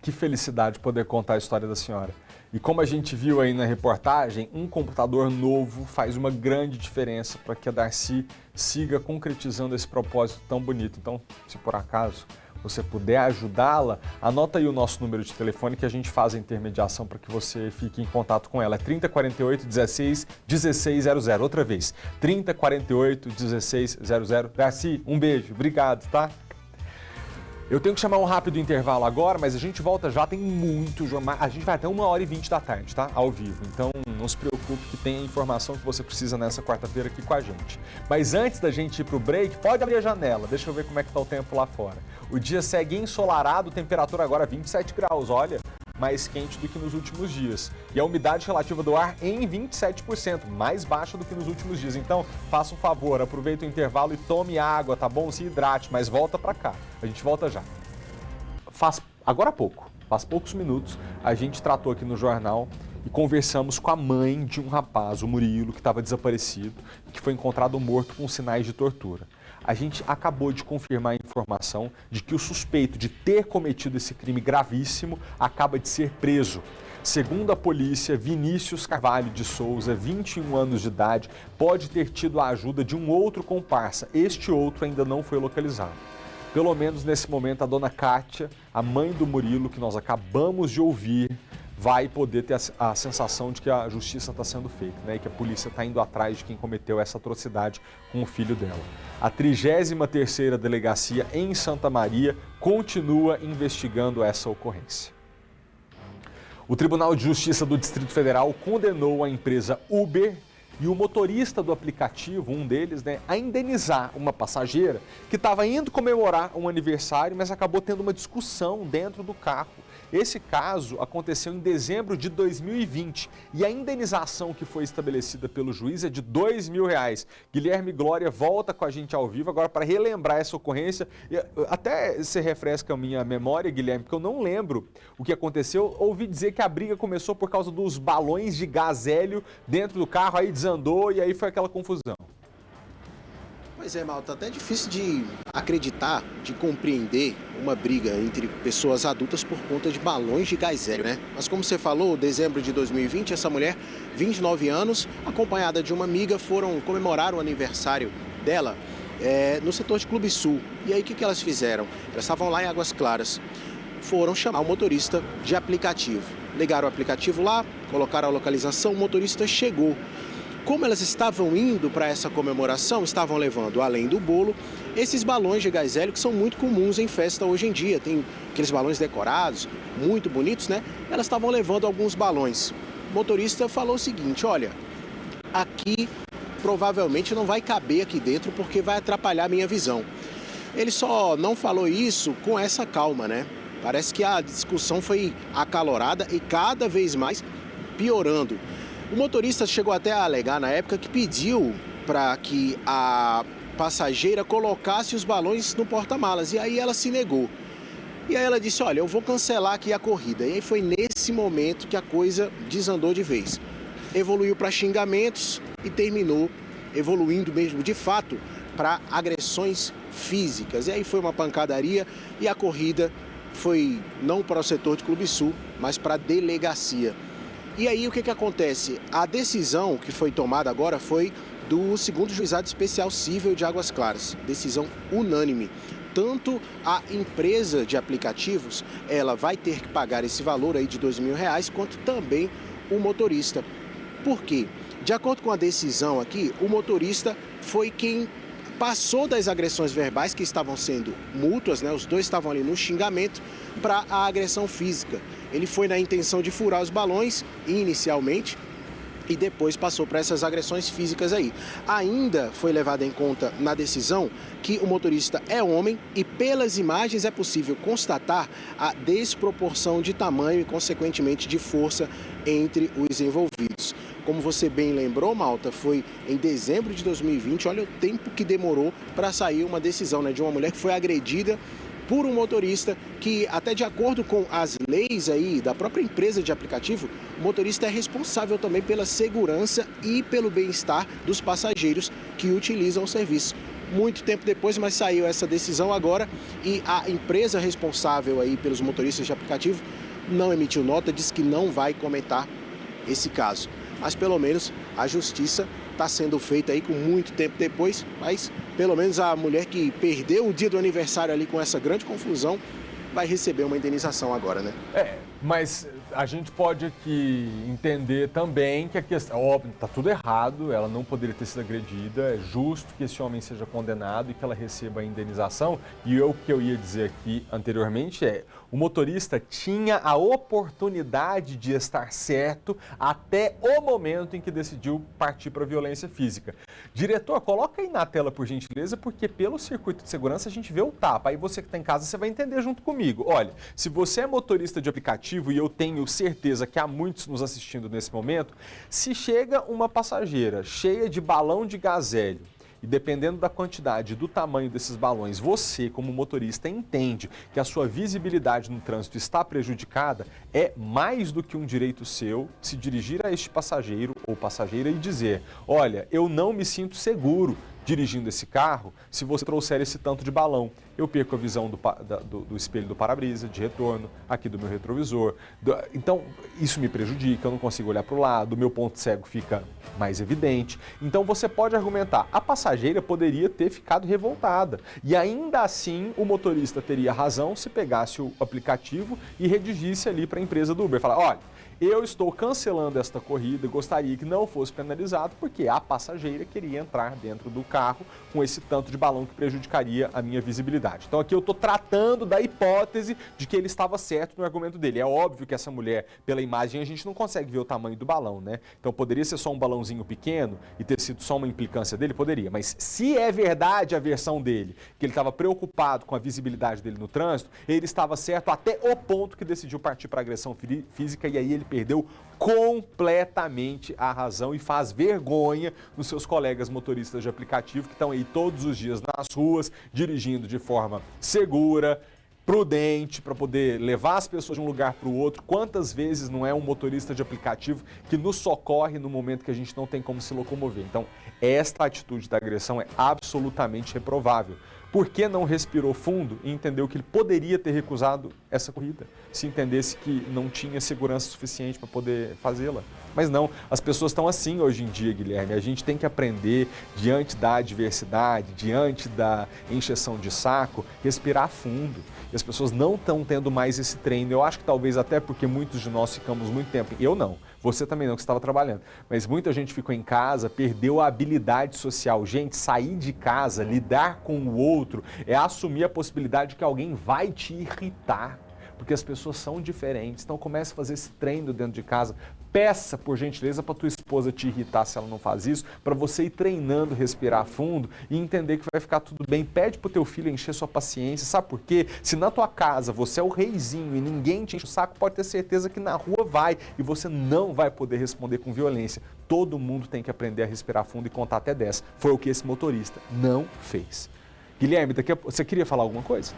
Que felicidade poder contar a história da senhora. E como a gente viu aí na reportagem, um computador novo faz uma grande diferença para que a Darcy siga concretizando esse propósito tão bonito. Então, se por acaso você puder ajudá-la, anota aí o nosso número de telefone que a gente faz a intermediação para que você fique em contato com ela. É 3048 1600. Outra vez, 3048 1600. Darcy, um beijo, obrigado, tá? Eu tenho que chamar um rápido intervalo agora, mas a gente volta já, tem muito jornal. A gente vai até 1h20 da tarde, tá? Ao vivo. Então, não se preocupe que tem a informação que você precisa nessa quarta-feira aqui com a gente. Mas antes da gente ir pro break, pode abrir a janela. Deixa eu ver como é que tá o tempo lá fora. O dia segue ensolarado, temperatura agora 27 graus, olha, mais quente do que nos últimos dias. E a umidade relativa do ar em 27%, mais baixa do que nos últimos dias. Então, faça um favor, aproveite o intervalo e tome água, tá bom? Se hidrate, mas volta pra cá. A gente volta já. Agora há pouco, faz poucos minutos, a gente tratou aqui no jornal e conversamos com a mãe de um rapaz, o Murilo, que estava desaparecido e que foi encontrado morto com sinais de tortura. A gente acabou de confirmar a informação de que o suspeito de ter cometido esse crime gravíssimo acaba de ser preso. Segundo a polícia, Vinícius Carvalho de Souza, 21 anos de idade, pode ter tido a ajuda de um outro comparsa. Este outro ainda não foi localizado. Pelo menos nesse momento, a dona Kátia, a mãe do Murilo, que nós acabamos de ouvir, vai poder ter a sensação de que a justiça está sendo feita, né? E que a polícia está indo atrás de quem cometeu essa atrocidade com o filho dela. A 33ª Delegacia em Santa Maria continua investigando essa ocorrência. O Tribunal de Justiça do Distrito Federal condenou a empresa Uber e o motorista do aplicativo, um deles, né, a indenizar uma passageira que estava indo comemorar um aniversário, mas acabou tendo uma discussão dentro do carro. Esse caso aconteceu em dezembro de 2020 e a indenização que foi estabelecida pelo juiz é de R$2.000. Guilherme Glória volta com a gente ao vivo agora para relembrar essa ocorrência. Até você refresca a minha memória, Guilherme, porque eu não lembro o que aconteceu. Ouvi dizer que a briga começou por causa dos balões de gás hélio dentro do carro, aí desandou e aí foi aquela confusão. Pois é, Malta, até difícil de acreditar, de compreender uma briga entre pessoas adultas por conta de balões de gás hélio, né? Mas como você falou, dezembro de 2020, essa mulher, 29 anos, acompanhada de uma amiga, foram comemorar o aniversário dela no setor de Clube Sul. E aí o que elas fizeram? Elas estavam lá em Águas Claras, foram chamar o motorista de aplicativo. Ligaram o aplicativo lá, colocaram a localização, o motorista chegou. Como elas estavam indo para essa comemoração, estavam levando, além do bolo, esses balões de gás hélio que são muito comuns em festa hoje em dia. Tem aqueles balões decorados, muito bonitos, né? Elas estavam levando alguns balões. O motorista falou o seguinte, olha, aqui provavelmente não vai caber aqui dentro porque vai atrapalhar a minha visão. Ele só não falou isso com essa calma, né? Parece que a discussão foi acalorada e cada vez mais piorando. O motorista chegou até a alegar na época que pediu para que a passageira colocasse os balões no porta-malas e aí ela se negou. E aí ela disse, olha, eu vou cancelar aqui a corrida. E aí foi nesse momento que a coisa desandou de vez. Evoluiu para xingamentos e terminou evoluindo mesmo de fato para agressões físicas. E aí foi uma pancadaria e a corrida foi não para o setor de Clube Sul, mas para a delegacia. E aí o que acontece? A decisão que foi tomada agora foi do 2º Juizado Especial Cível de Águas Claras. Decisão unânime. Tanto a empresa de aplicativos, ela vai ter que pagar esse valor aí de R$2.000, quanto também o motorista. Por quê? De acordo com a decisão aqui, o motorista foi quem passou das agressões verbais, que estavam sendo mútuas, né? Os dois estavam ali no xingamento, para a agressão física. Ele foi na intenção de furar os balões, inicialmente, e depois passou para essas agressões físicas aí. Ainda foi levado em conta na decisão que o motorista é homem e pelas imagens é possível constatar a desproporção de tamanho e, consequentemente, de força entre os envolvidos. Como você bem lembrou, Malta, foi em dezembro de 2020, olha o tempo que demorou para sair uma decisão, né, de uma mulher que foi agredida por um motorista que, até de acordo com as leis aí da própria empresa de aplicativo, o motorista é responsável também pela segurança e pelo bem-estar dos passageiros que utilizam o serviço. Muito tempo depois, mas saiu essa decisão agora e a empresa responsável aí pelos motoristas de aplicativo não emitiu nota, disse que não vai comentar esse caso. Mas pelo menos a justiça está sendo feita aí com muito tempo depois, mas pelo menos a mulher que perdeu o dia do aniversário ali com essa grande confusão vai receber uma indenização agora, né? Mas a gente pode aqui entender também que a questão, óbvio, está tudo errado, ela não poderia ter sido agredida, é justo que esse homem seja condenado e que ela receba a indenização. E o que eu ia dizer aqui anteriormente o motorista tinha a oportunidade de estar certo até o momento em que decidiu partir para a violência física. Diretor, coloca aí na tela, por gentileza, porque pelo circuito de segurança a gente vê o tapa. Aí você que está em casa, você vai entender junto comigo. Olha, se você é motorista de aplicativo, e eu tenho certeza que há muitos nos assistindo nesse momento, se chega uma passageira cheia de balão de gás hélio, e dependendo da quantidade e do tamanho desses balões, você, como motorista, entende que a sua visibilidade no trânsito está prejudicada, é mais do que um direito seu se dirigir a este passageiro ou passageira e dizer: olha, eu não me sinto seguro dirigindo esse carro se você trouxer esse tanto de balão. Eu perco a visão do espelho do para-brisa, de retorno, aqui do meu retrovisor. Então, isso me prejudica, eu não consigo olhar para o lado, o meu ponto cego fica mais evidente. Então, você pode argumentar, a passageira poderia ter ficado revoltada. E ainda assim, o motorista teria razão se pegasse o aplicativo e redigisse ali para a empresa do Uber. Falar: olha, eu estou cancelando esta corrida, gostaria que não fosse penalizado porque a passageira queria entrar dentro do carro com esse tanto de balão que prejudicaria a minha visibilidade. Então aqui eu estou tratando da hipótese de que ele estava certo no argumento dele. É óbvio que essa mulher, pela imagem, a gente não consegue ver o tamanho do balão, né? Então poderia ser só um balãozinho pequeno e ter sido só uma implicância dele? Poderia. Mas se é verdade a versão dele, que ele estava preocupado com a visibilidade dele no trânsito, ele estava certo até o ponto que decidiu partir para agressão física e aí ele perdeu completamente a razão e faz vergonha nos seus colegas motoristas de aplicativo que estão aí todos os dias nas ruas, dirigindo de forma segura, prudente, para poder levar as pessoas de um lugar para o outro. Quantas vezes não é um motorista de aplicativo que nos socorre no momento que a gente não tem como se locomover? Então, esta atitude da agressão é absolutamente reprovável. Por que não respirou fundo e entendeu que ele poderia ter recusado essa corrida, se entendesse que não tinha segurança suficiente para poder fazê-la? Mas não, as pessoas estão assim hoje em dia, Guilherme. A gente tem que aprender, diante da adversidade, diante da encheção de saco, respirar fundo. E as pessoas não estão tendo mais esse treino. Eu acho que talvez até porque muitos de nós ficamos muito tempo. Eu não, você também não, que estava trabalhando. Mas muita gente ficou em casa, perdeu a habilidade social. Gente, sair de casa, lidar com o outro, é assumir a possibilidade de que alguém vai te irritar. Porque as pessoas são diferentes. Então comece a fazer esse treino dentro de casa. Peça, por gentileza, para tua esposa te irritar se ela não faz isso, para você ir treinando, respirar fundo e entender que vai ficar tudo bem. Pede para o teu filho encher sua paciência. Sabe por quê? Se na tua casa você é o reizinho e ninguém te enche o saco, pode ter certeza que na rua vai e você não vai poder responder com violência. Todo mundo tem que aprender a respirar fundo e contar até 10. Foi o que esse motorista não fez. Guilherme, você queria falar alguma coisa?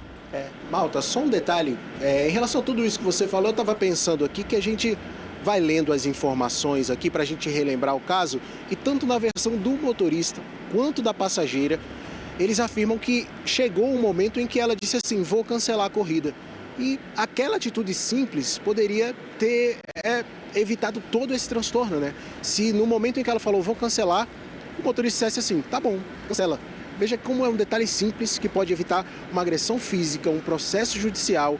Malta, só um detalhe. Em relação a tudo isso que você falou, eu estava pensando aqui que a gente vai lendo as informações aqui para a gente relembrar o caso, e tanto na versão do motorista quanto da passageira, eles afirmam que chegou um momento em que ela disse assim: vou cancelar a corrida. E aquela atitude simples poderia ter evitado todo esse transtorno, né? Se no momento em que ela falou vou cancelar, o motorista dissesse assim: tá bom, cancela. Veja como é um detalhe simples que pode evitar uma agressão física, um processo judicial,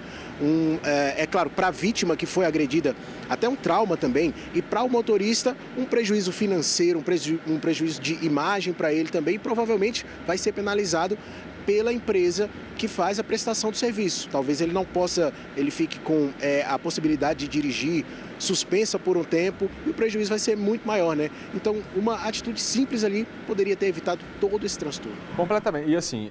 é claro, para a vítima que foi agredida, até um trauma também, e para o motorista, um prejuízo financeiro, um prejuízo de imagem para ele também, e provavelmente vai ser penalizado pela empresa que faz a prestação do serviço. Talvez ele não possa, ele fique com a possibilidade de dirigir suspensa por um tempo e o prejuízo vai ser muito maior, né? Então, uma atitude simples ali poderia ter evitado todo esse transtorno. Completamente. E assim,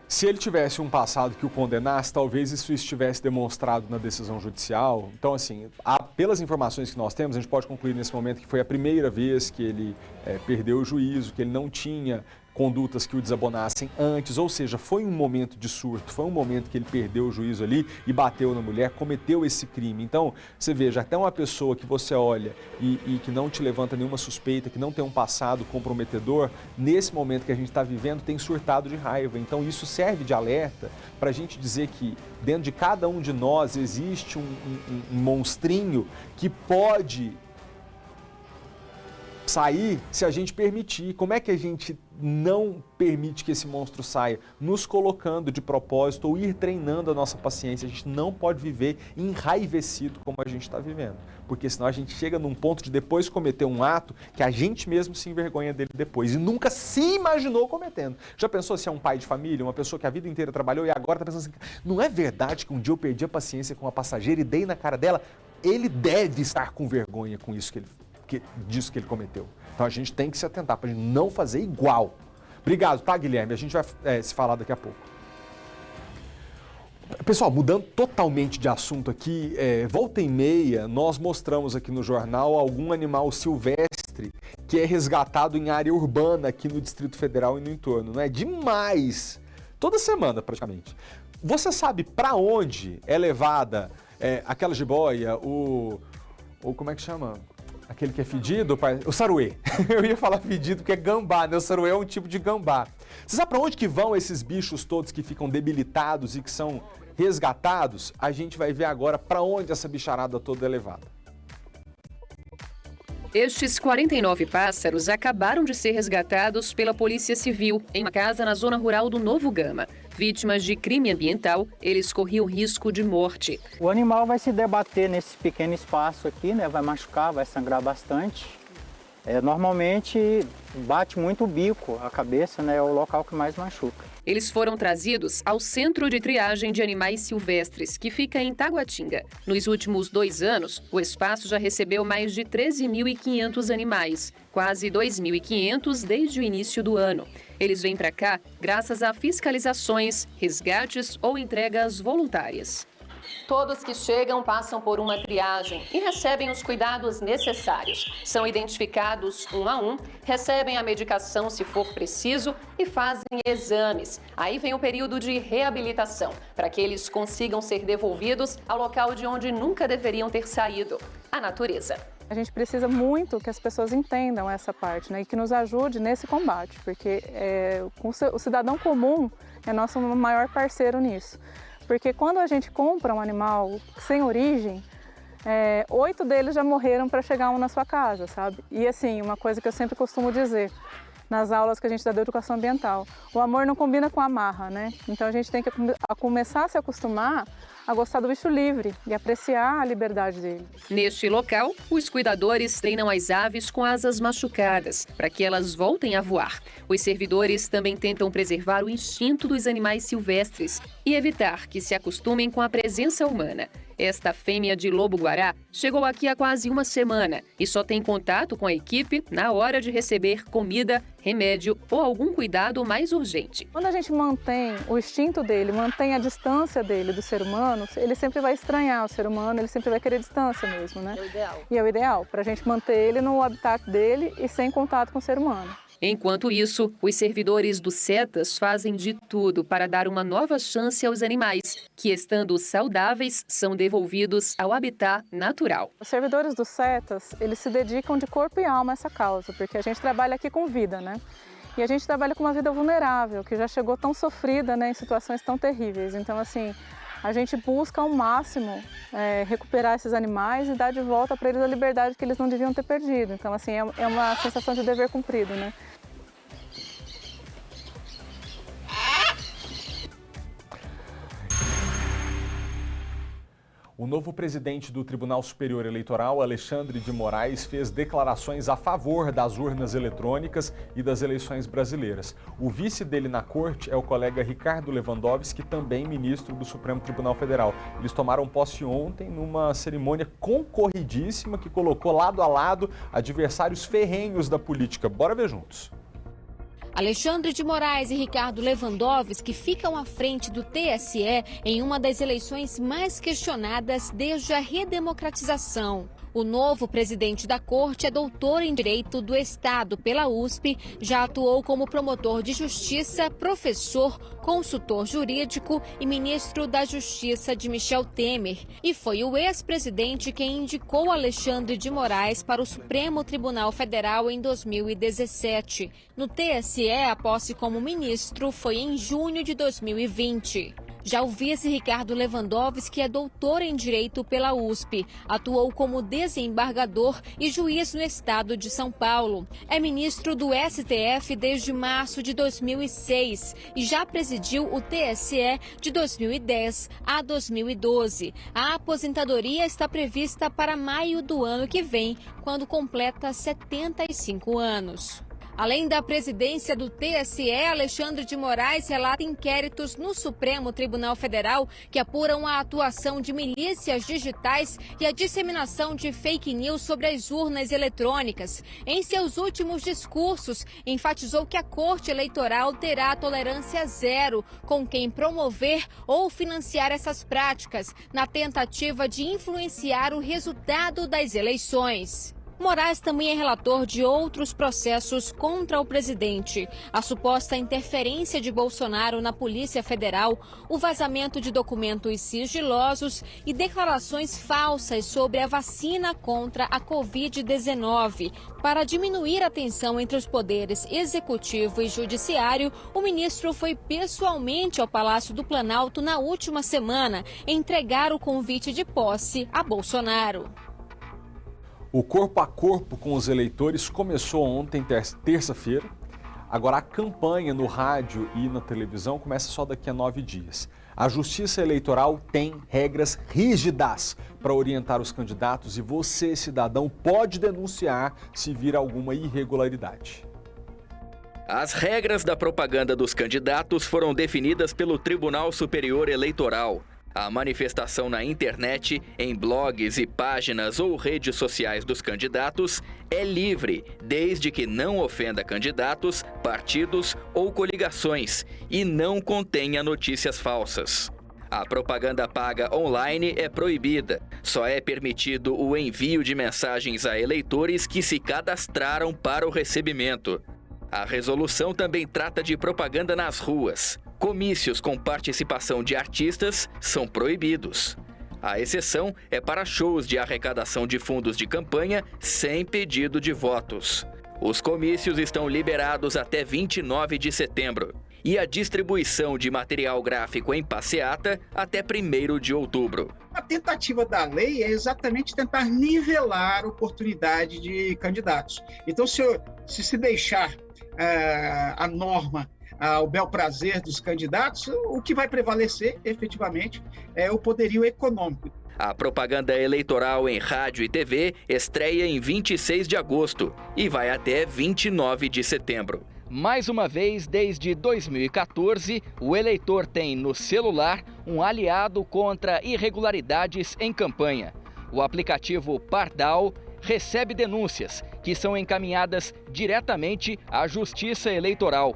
se ele tivesse um passado que o condenasse, talvez isso estivesse demonstrado na decisão judicial. Então, assim, pelas informações que nós temos, a gente pode concluir nesse momento que foi a primeira vez que ele perdeu o juízo, que ele não tinha condutas que o desabonassem antes, ou seja, foi um momento de surto, foi um momento que ele perdeu o juízo ali e bateu na mulher, cometeu esse crime. Então, você veja, até uma pessoa que você olha e que não te levanta nenhuma suspeita, que não tem um passado comprometedor, nesse momento que a gente está vivendo, tem surtado de raiva. Então, isso serve de alerta para a gente dizer que dentro de cada um de nós existe um monstrinho que pode sair se a gente permitir. Como é que a gente não permite que esse monstro saia? Nos colocando de propósito ou ir treinando a nossa paciência. A gente não pode viver enraivecido como a gente está vivendo, porque senão a gente chega num ponto de depois cometer um ato que a gente mesmo se envergonha dele depois e nunca se imaginou cometendo. Já pensou se é um pai de família, uma pessoa que a vida inteira trabalhou e agora está pensando assim, não é verdade que um dia eu perdi a paciência com uma passageira e dei na cara dela? Ele deve estar com vergonha com isso disso que ele cometeu. Então a gente tem que se atentar para a gente não fazer igual. Obrigado, tá, Guilherme? A gente vai se falar daqui a pouco. Pessoal, mudando totalmente de assunto aqui, volta e meia nós mostramos aqui no jornal algum animal silvestre que é resgatado em área urbana aqui no Distrito Federal e no entorno. Não é demais? Toda semana praticamente. Você sabe para onde é levada aquela jiboia, como é que chama? Aquele que é fedido, o saruê. Eu ia falar fedido porque é gambá, né? O saruê é um tipo de gambá. Você sabe para onde que vão esses bichos todos que ficam debilitados e que são resgatados? A gente vai ver agora para onde essa bicharada toda é levada. Estes 49 pássaros acabaram de ser resgatados pela Polícia Civil em uma casa na zona rural do Novo Gama. Vítimas de crime ambiental, eles corriam risco de morte. O animal vai se debater nesse pequeno espaço aqui, né? Vai machucar, vai sangrar bastante. Normalmente bate muito o bico, a cabeça, né? É o local que mais machuca. Eles foram trazidos ao Centro de Triagem de Animais Silvestres, que fica em Taguatinga. Nos últimos 2 anos, o espaço já recebeu mais de 13.500 animais, quase 2.500 desde o início do ano. Eles vêm para cá graças a fiscalizações, resgates ou entregas voluntárias. Todos que chegam passam por uma triagem e recebem os cuidados necessários. São identificados um a um, recebem a medicação se for preciso e fazem exames. Aí vem o período de reabilitação, para que eles consigam ser devolvidos ao local de onde nunca deveriam ter saído, a natureza. A gente precisa muito que as pessoas entendam essa parte, né, e que nos ajude nesse combate, porque o cidadão comum é nosso maior parceiro nisso. Porque quando a gente compra um animal sem origem, 8 deles já morreram para chegar um na sua casa, sabe? E assim, uma coisa que eu sempre costumo dizer nas aulas que a gente dá de educação ambiental, o amor não combina com a amarra, né? Então a gente tem que começar a se acostumar a gostar do bicho livre e apreciar a liberdade dele. Neste local, os cuidadores treinam as aves com asas machucadas para que elas voltem a voar. Os servidores também tentam preservar o instinto dos animais silvestres e evitar que se acostumem com a presença humana. Esta fêmea de lobo-guará chegou aqui há quase uma semana e só tem contato com a equipe na hora de receber comida, remédio ou algum cuidado mais urgente. Quando a gente mantém o instinto dele, mantém a distância dele do ser humano, ele sempre vai estranhar o ser humano, ele sempre vai querer distância mesmo, né? É o ideal. E é o ideal, para a gente manter ele no habitat dele e sem contato com o ser humano. Enquanto isso, os servidores do CETAS fazem de tudo para dar uma nova chance aos animais, que estando saudáveis, são devolvidos ao habitat natural. Os servidores do CETAS, eles se dedicam de corpo e alma a essa causa, porque a gente trabalha aqui com vida, né? E a gente trabalha com uma vida vulnerável, que já chegou tão sofrida, né, em situações tão terríveis. Então, assim, a gente busca ao máximo recuperar esses animais e dar de volta para eles a liberdade que eles não deviam ter perdido. Então, assim, é uma sensação de dever cumprido, né? O novo presidente do Tribunal Superior Eleitoral, Alexandre de Moraes, fez declarações a favor das urnas eletrônicas e das eleições brasileiras. O vice dele na corte é o colega Ricardo Lewandowski, também ministro do Supremo Tribunal Federal. Eles tomaram posse ontem numa cerimônia concorridíssima que colocou lado a lado adversários ferrenhos da política. Bora ver juntos. Alexandre de Moraes e Ricardo Lewandowski ficam à frente do TSE em uma das eleições mais questionadas desde a redemocratização. O novo presidente da corte é doutor em Direito do Estado pela USP, já atuou como promotor de justiça, professor, consultor jurídico e ministro da Justiça de Michel Temer. E foi o ex-presidente quem indicou Alexandre de Moraes para o Supremo Tribunal Federal em 2017. No TSE, a posse como ministro foi em junho de 2020. Já o vice Ricardo Lewandowski é doutor em Direito pela USP. Atuou como desembargador e juiz no estado de São Paulo. É ministro do STF desde março de 2006 e já presidiu o TSE de 2010 a 2012. A aposentadoria está prevista para maio do ano que vem, quando completa 75 anos. Além da presidência do TSE, Alexandre de Moraes relata inquéritos no Supremo Tribunal Federal que apuram a atuação de milícias digitais e a disseminação de fake news sobre as urnas eletrônicas. Em seus últimos discursos, enfatizou que a Corte Eleitoral terá tolerância zero com quem promover ou financiar essas práticas, na tentativa de influenciar o resultado das eleições. Moraes também é relator de outros processos contra o presidente. A suposta interferência de Bolsonaro na Polícia Federal, o vazamento de documentos sigilosos e declarações falsas sobre a vacina contra a Covid-19. Para diminuir a tensão entre os poderes executivo e judiciário, o ministro foi pessoalmente ao Palácio do Planalto na última semana entregar o convite de posse a Bolsonaro. O corpo a corpo com os eleitores começou ontem, terça-feira. Agora a campanha no rádio e na televisão começa só daqui a 9 dias. A Justiça Eleitoral tem regras rígidas para orientar os candidatos e você, cidadão, pode denunciar se vir alguma irregularidade. As regras da propaganda dos candidatos foram definidas pelo Tribunal Superior Eleitoral. A manifestação na internet, em blogs e páginas ou redes sociais dos candidatos é livre, desde que não ofenda candidatos, partidos ou coligações e não contenha notícias falsas. A propaganda paga online é proibida. Só é permitido o envio de mensagens a eleitores que se cadastraram para o recebimento. A resolução também trata de propaganda nas ruas. Comícios com participação de artistas são proibidos. A exceção é para shows de arrecadação de fundos de campanha sem pedido de votos. Os comícios estão liberados até 29 de setembro e a distribuição de material gráfico em passeata até 1º de outubro. A tentativa da lei é exatamente tentar nivelar a oportunidade de candidatos. Então, se deixar a norma ao bel prazer dos candidatos, o que vai prevalecer, efetivamente, é o poderio econômico. A propaganda eleitoral em rádio e TV estreia em 26 de agosto e vai até 29 de setembro. Mais uma vez, desde 2014, o eleitor tem no celular um aliado contra irregularidades em campanha. O aplicativo Pardal recebe denúncias que são encaminhadas diretamente à Justiça Eleitoral.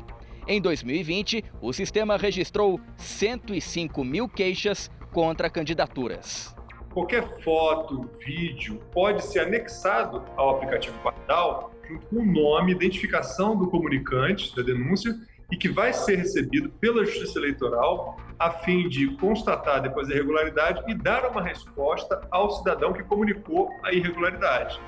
Em 2020, o sistema registrou 105 mil queixas contra candidaturas. Qualquer foto, vídeo pode ser anexado ao aplicativo Pardal junto com o nome, identificação do comunicante da denúncia e que vai ser recebido pela Justiça Eleitoral a fim de constatar depois a irregularidade e dar uma resposta ao cidadão que comunicou a irregularidade.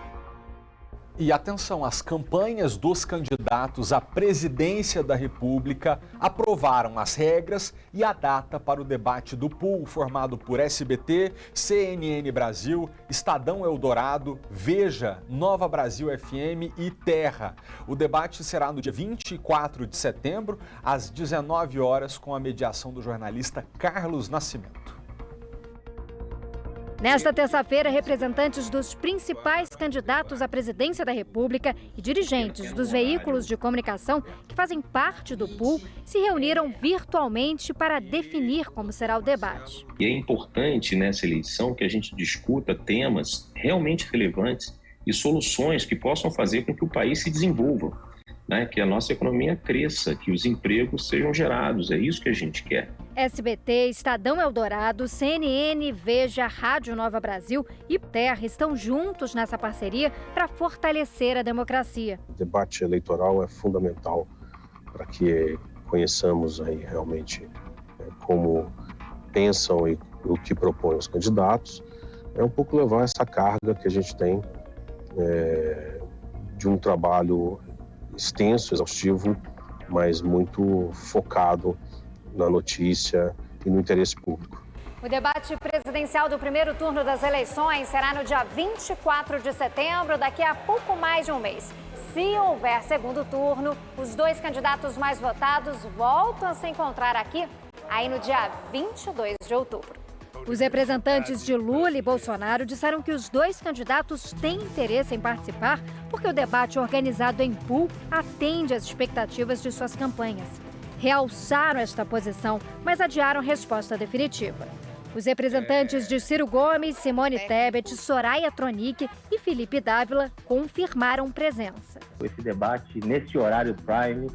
E atenção, as campanhas dos candidatos à presidência da República aprovaram as regras e a data para o debate do pool formado por SBT, CNN Brasil, Estadão Eldorado, Veja, Nova Brasil FM e Terra. O debate será no dia 24 de setembro, às 19 horas, com a mediação do jornalista Carlos Nascimento. Nesta terça-feira, representantes dos principais candidatos à presidência da República e dirigentes dos veículos de comunicação que fazem parte do pool se reuniram virtualmente para definir como será o debate. E é importante nessa eleição que a gente discuta temas realmente relevantes e soluções que possam fazer com que o país se desenvolva, né? Que a nossa economia cresça, que os empregos sejam gerados, é isso que a gente quer. SBT, Estadão Eldorado, CNN, Veja, Rádio Nova Brasil e Terra estão juntos nessa parceria para fortalecer a democracia. O debate eleitoral é fundamental para que conheçamos aí realmente como pensam e o que propõem os candidatos. É um pouco levar essa carga que a gente tem de um trabalho extenso, exaustivo, mas muito focado na notícia e no interesse público. O debate presidencial do primeiro turno das eleições será no dia 24 de setembro, daqui a pouco mais de um mês. Se houver segundo turno, os dois candidatos mais votados voltam a se encontrar aqui, aí no dia 22 de outubro. Os representantes de Lula e Bolsonaro disseram que os dois candidatos têm interesse em participar porque o debate organizado em pool atende às expectativas de suas campanhas. Realçaram esta posição, mas adiaram resposta definitiva. Os representantes de Ciro Gomes, Simone Tebet, Soraya Tronic e Felipe Dávila confirmaram presença. Esse debate, nesse horário prime,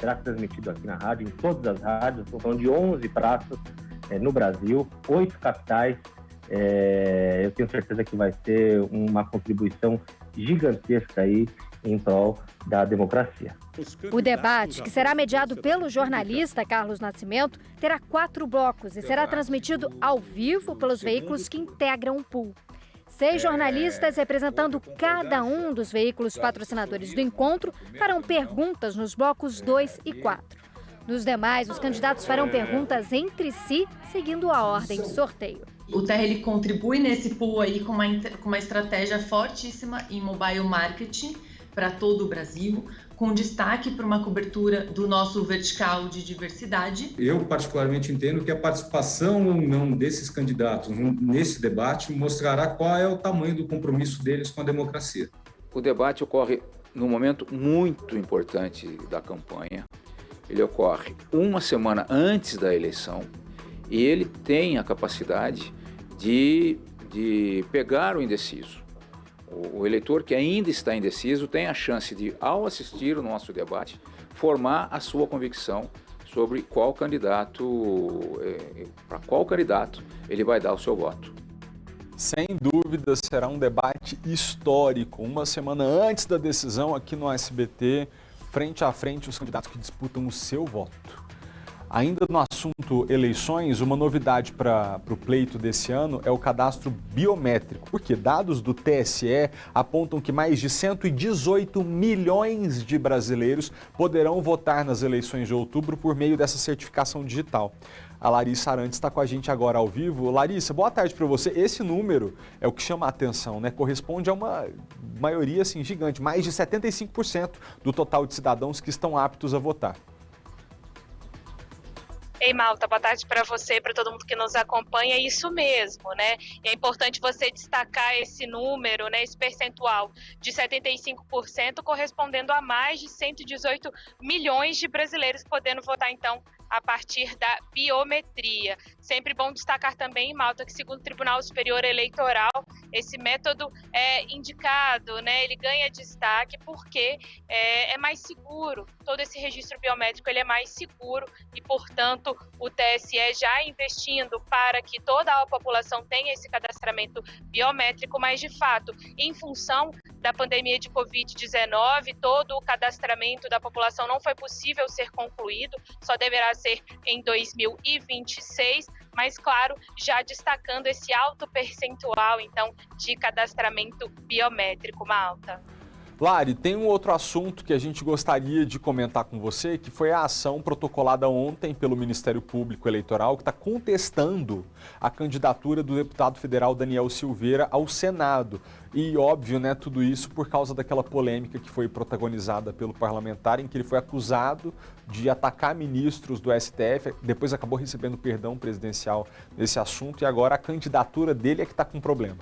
será transmitido aqui na rádio, em todas as rádios. São de 11 praças no Brasil, 8 capitais. Eu tenho certeza que vai ser uma contribuição gigantesca aí em prol da democracia. O debate, que será mediado pelo jornalista Carlos Nascimento, terá 4 blocos e será transmitido ao vivo pelos veículos que integram o pool. 6 jornalistas representando cada um dos veículos patrocinadores do encontro farão perguntas nos blocos 2 e 4. Nos demais, os candidatos farão perguntas entre si, seguindo a ordem de sorteio. O Terra ele contribui nesse pool aí com uma estratégia fortíssima em mobile marketing para todo o Brasil, com destaque para uma cobertura do nosso vertical de diversidade. Eu particularmente entendo que a participação ou não desses candidatos nesse debate mostrará qual é o tamanho do compromisso deles com a democracia. O debate ocorre num momento muito importante da campanha. Ele ocorre uma semana antes da eleição e ele tem a capacidade de pegar o indeciso. O eleitor que ainda está indeciso tem a chance de, ao assistir o nosso debate, formar a sua convicção sobre qual candidato, para qual candidato ele vai dar o seu voto. Sem dúvida, será um debate histórico. Uma semana antes da decisão, aqui no SBT, frente a frente, os candidatos que disputam o seu voto. Ainda no assunto eleições, uma novidade para o pleito desse ano é o cadastro biométrico, porque dados do TSE apontam que mais de 118 milhões de brasileiros poderão votar nas eleições de outubro por meio dessa certificação digital. A Larissa Arantes está com a gente agora ao vivo. Larissa, boa tarde para você. Esse número é o que chama a atenção, né? Corresponde a uma maioria assim, gigante, mais de 75% do total de cidadãos que estão aptos a votar. Ei, Malta, boa tarde para você e para todo mundo que nos acompanha. É isso mesmo, né? E é importante você destacar esse número, né? Esse percentual de 75% correspondendo a mais de 118 milhões de brasileiros podendo votar, então, a partir da biometria. Sempre bom destacar também, Malta, que segundo o Tribunal Superior Eleitoral, esse método é indicado, né? Ele ganha destaque porque é mais seguro. Todo esse registro biométrico ele é mais seguro e, portanto, o TSE já investindo para que toda a população tenha esse cadastramento biométrico, mas, de fato, em função da pandemia de Covid-19, todo o cadastramento da população não foi possível ser concluído, só deverá ser em 2026, mas, claro, já destacando esse alto percentual, então, de cadastramento biométrico, Malta. Lari, tem um outro assunto que a gente gostaria de comentar com você, que foi a ação protocolada ontem pelo Ministério Público Eleitoral, que está contestando a candidatura do deputado federal Daniel Silveira ao Senado. E, óbvio, né, tudo isso por causa daquela polêmica que foi protagonizada pelo parlamentar, em que ele foi acusado de atacar ministros do STF, depois acabou recebendo perdão presidencial nesse assunto, e agora a candidatura dele é que está com problema.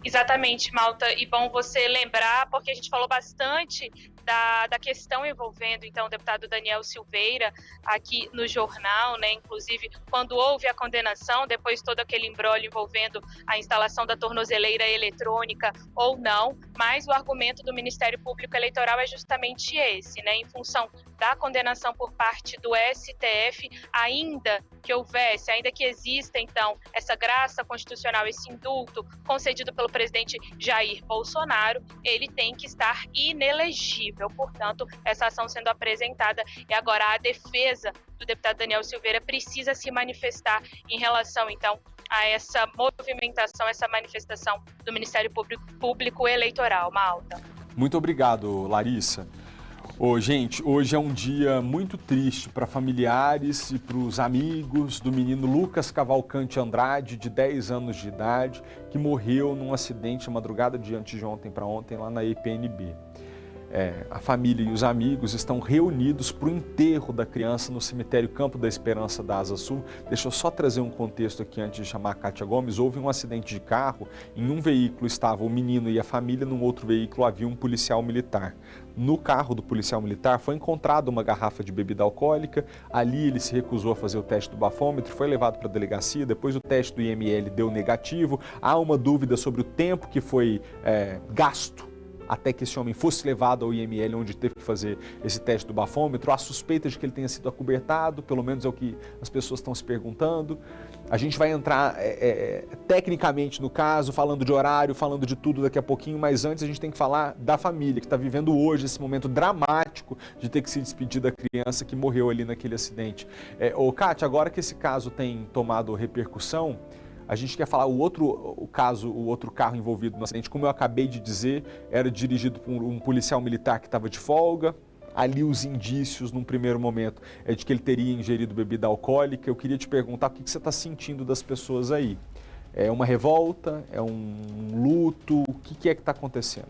Exatamente, Malta, e bom você lembrar, porque a gente falou bastante da questão envolvendo, então, o deputado Daniel Silveira aqui no jornal, né, inclusive quando houve a condenação, depois todo aquele imbróglio envolvendo a instalação da tornozeleira eletrônica ou não, mas o argumento do Ministério Público Eleitoral é justamente esse, né, em função da condenação por parte do STF, ainda que exista, então, essa graça constitucional, esse indulto concedido pelo presidente Jair Bolsonaro, ele tem que estar inelegível. Portanto, essa ação sendo apresentada e agora a defesa do deputado Daniel Silveira precisa se manifestar em relação, então, a essa movimentação, essa manifestação do Ministério Público Eleitoral. Malta. Muito obrigado, Larissa. Gente, hoje é um dia muito triste para familiares e para os amigos do menino Lucas Cavalcante Andrade, de 10 anos de idade, que morreu num acidente na madrugada de anteontem para ontem lá na EPNB. A família e os amigos estão reunidos para o enterro da criança no cemitério Campo da Esperança da Asa Sul. Deixa eu só trazer um contexto aqui antes de chamar a Kátia Gomes. Houve um acidente de carro, em um veículo estava o menino e a família, num outro veículo havia um policial militar. No carro do policial militar foi encontrada uma garrafa de bebida alcoólica, ali ele se recusou a fazer o teste do bafômetro, foi levado para a delegacia, depois o teste do IML deu negativo, há uma dúvida sobre o tempo que foi gasto até que esse homem fosse levado ao IML, onde teve que fazer esse teste do bafômetro. Há suspeita de que ele tenha sido acobertado, pelo menos é o que as pessoas estão se perguntando. A gente vai entrar tecnicamente no caso, falando de horário, falando de tudo daqui a pouquinho, mas antes a gente tem que falar da família, que está vivendo hoje esse momento dramático de ter que se despedir da criança que morreu ali naquele acidente. Kátia, agora que esse caso tem tomado repercussão, a gente quer falar o outro carro envolvido no acidente, como eu acabei de dizer, era dirigido por um policial militar que estava de folga. Ali os indícios, num primeiro momento, é de que ele teria ingerido bebida alcoólica. Eu queria te perguntar o que você está sentindo das pessoas aí. É uma revolta? É um luto? O que é que está acontecendo?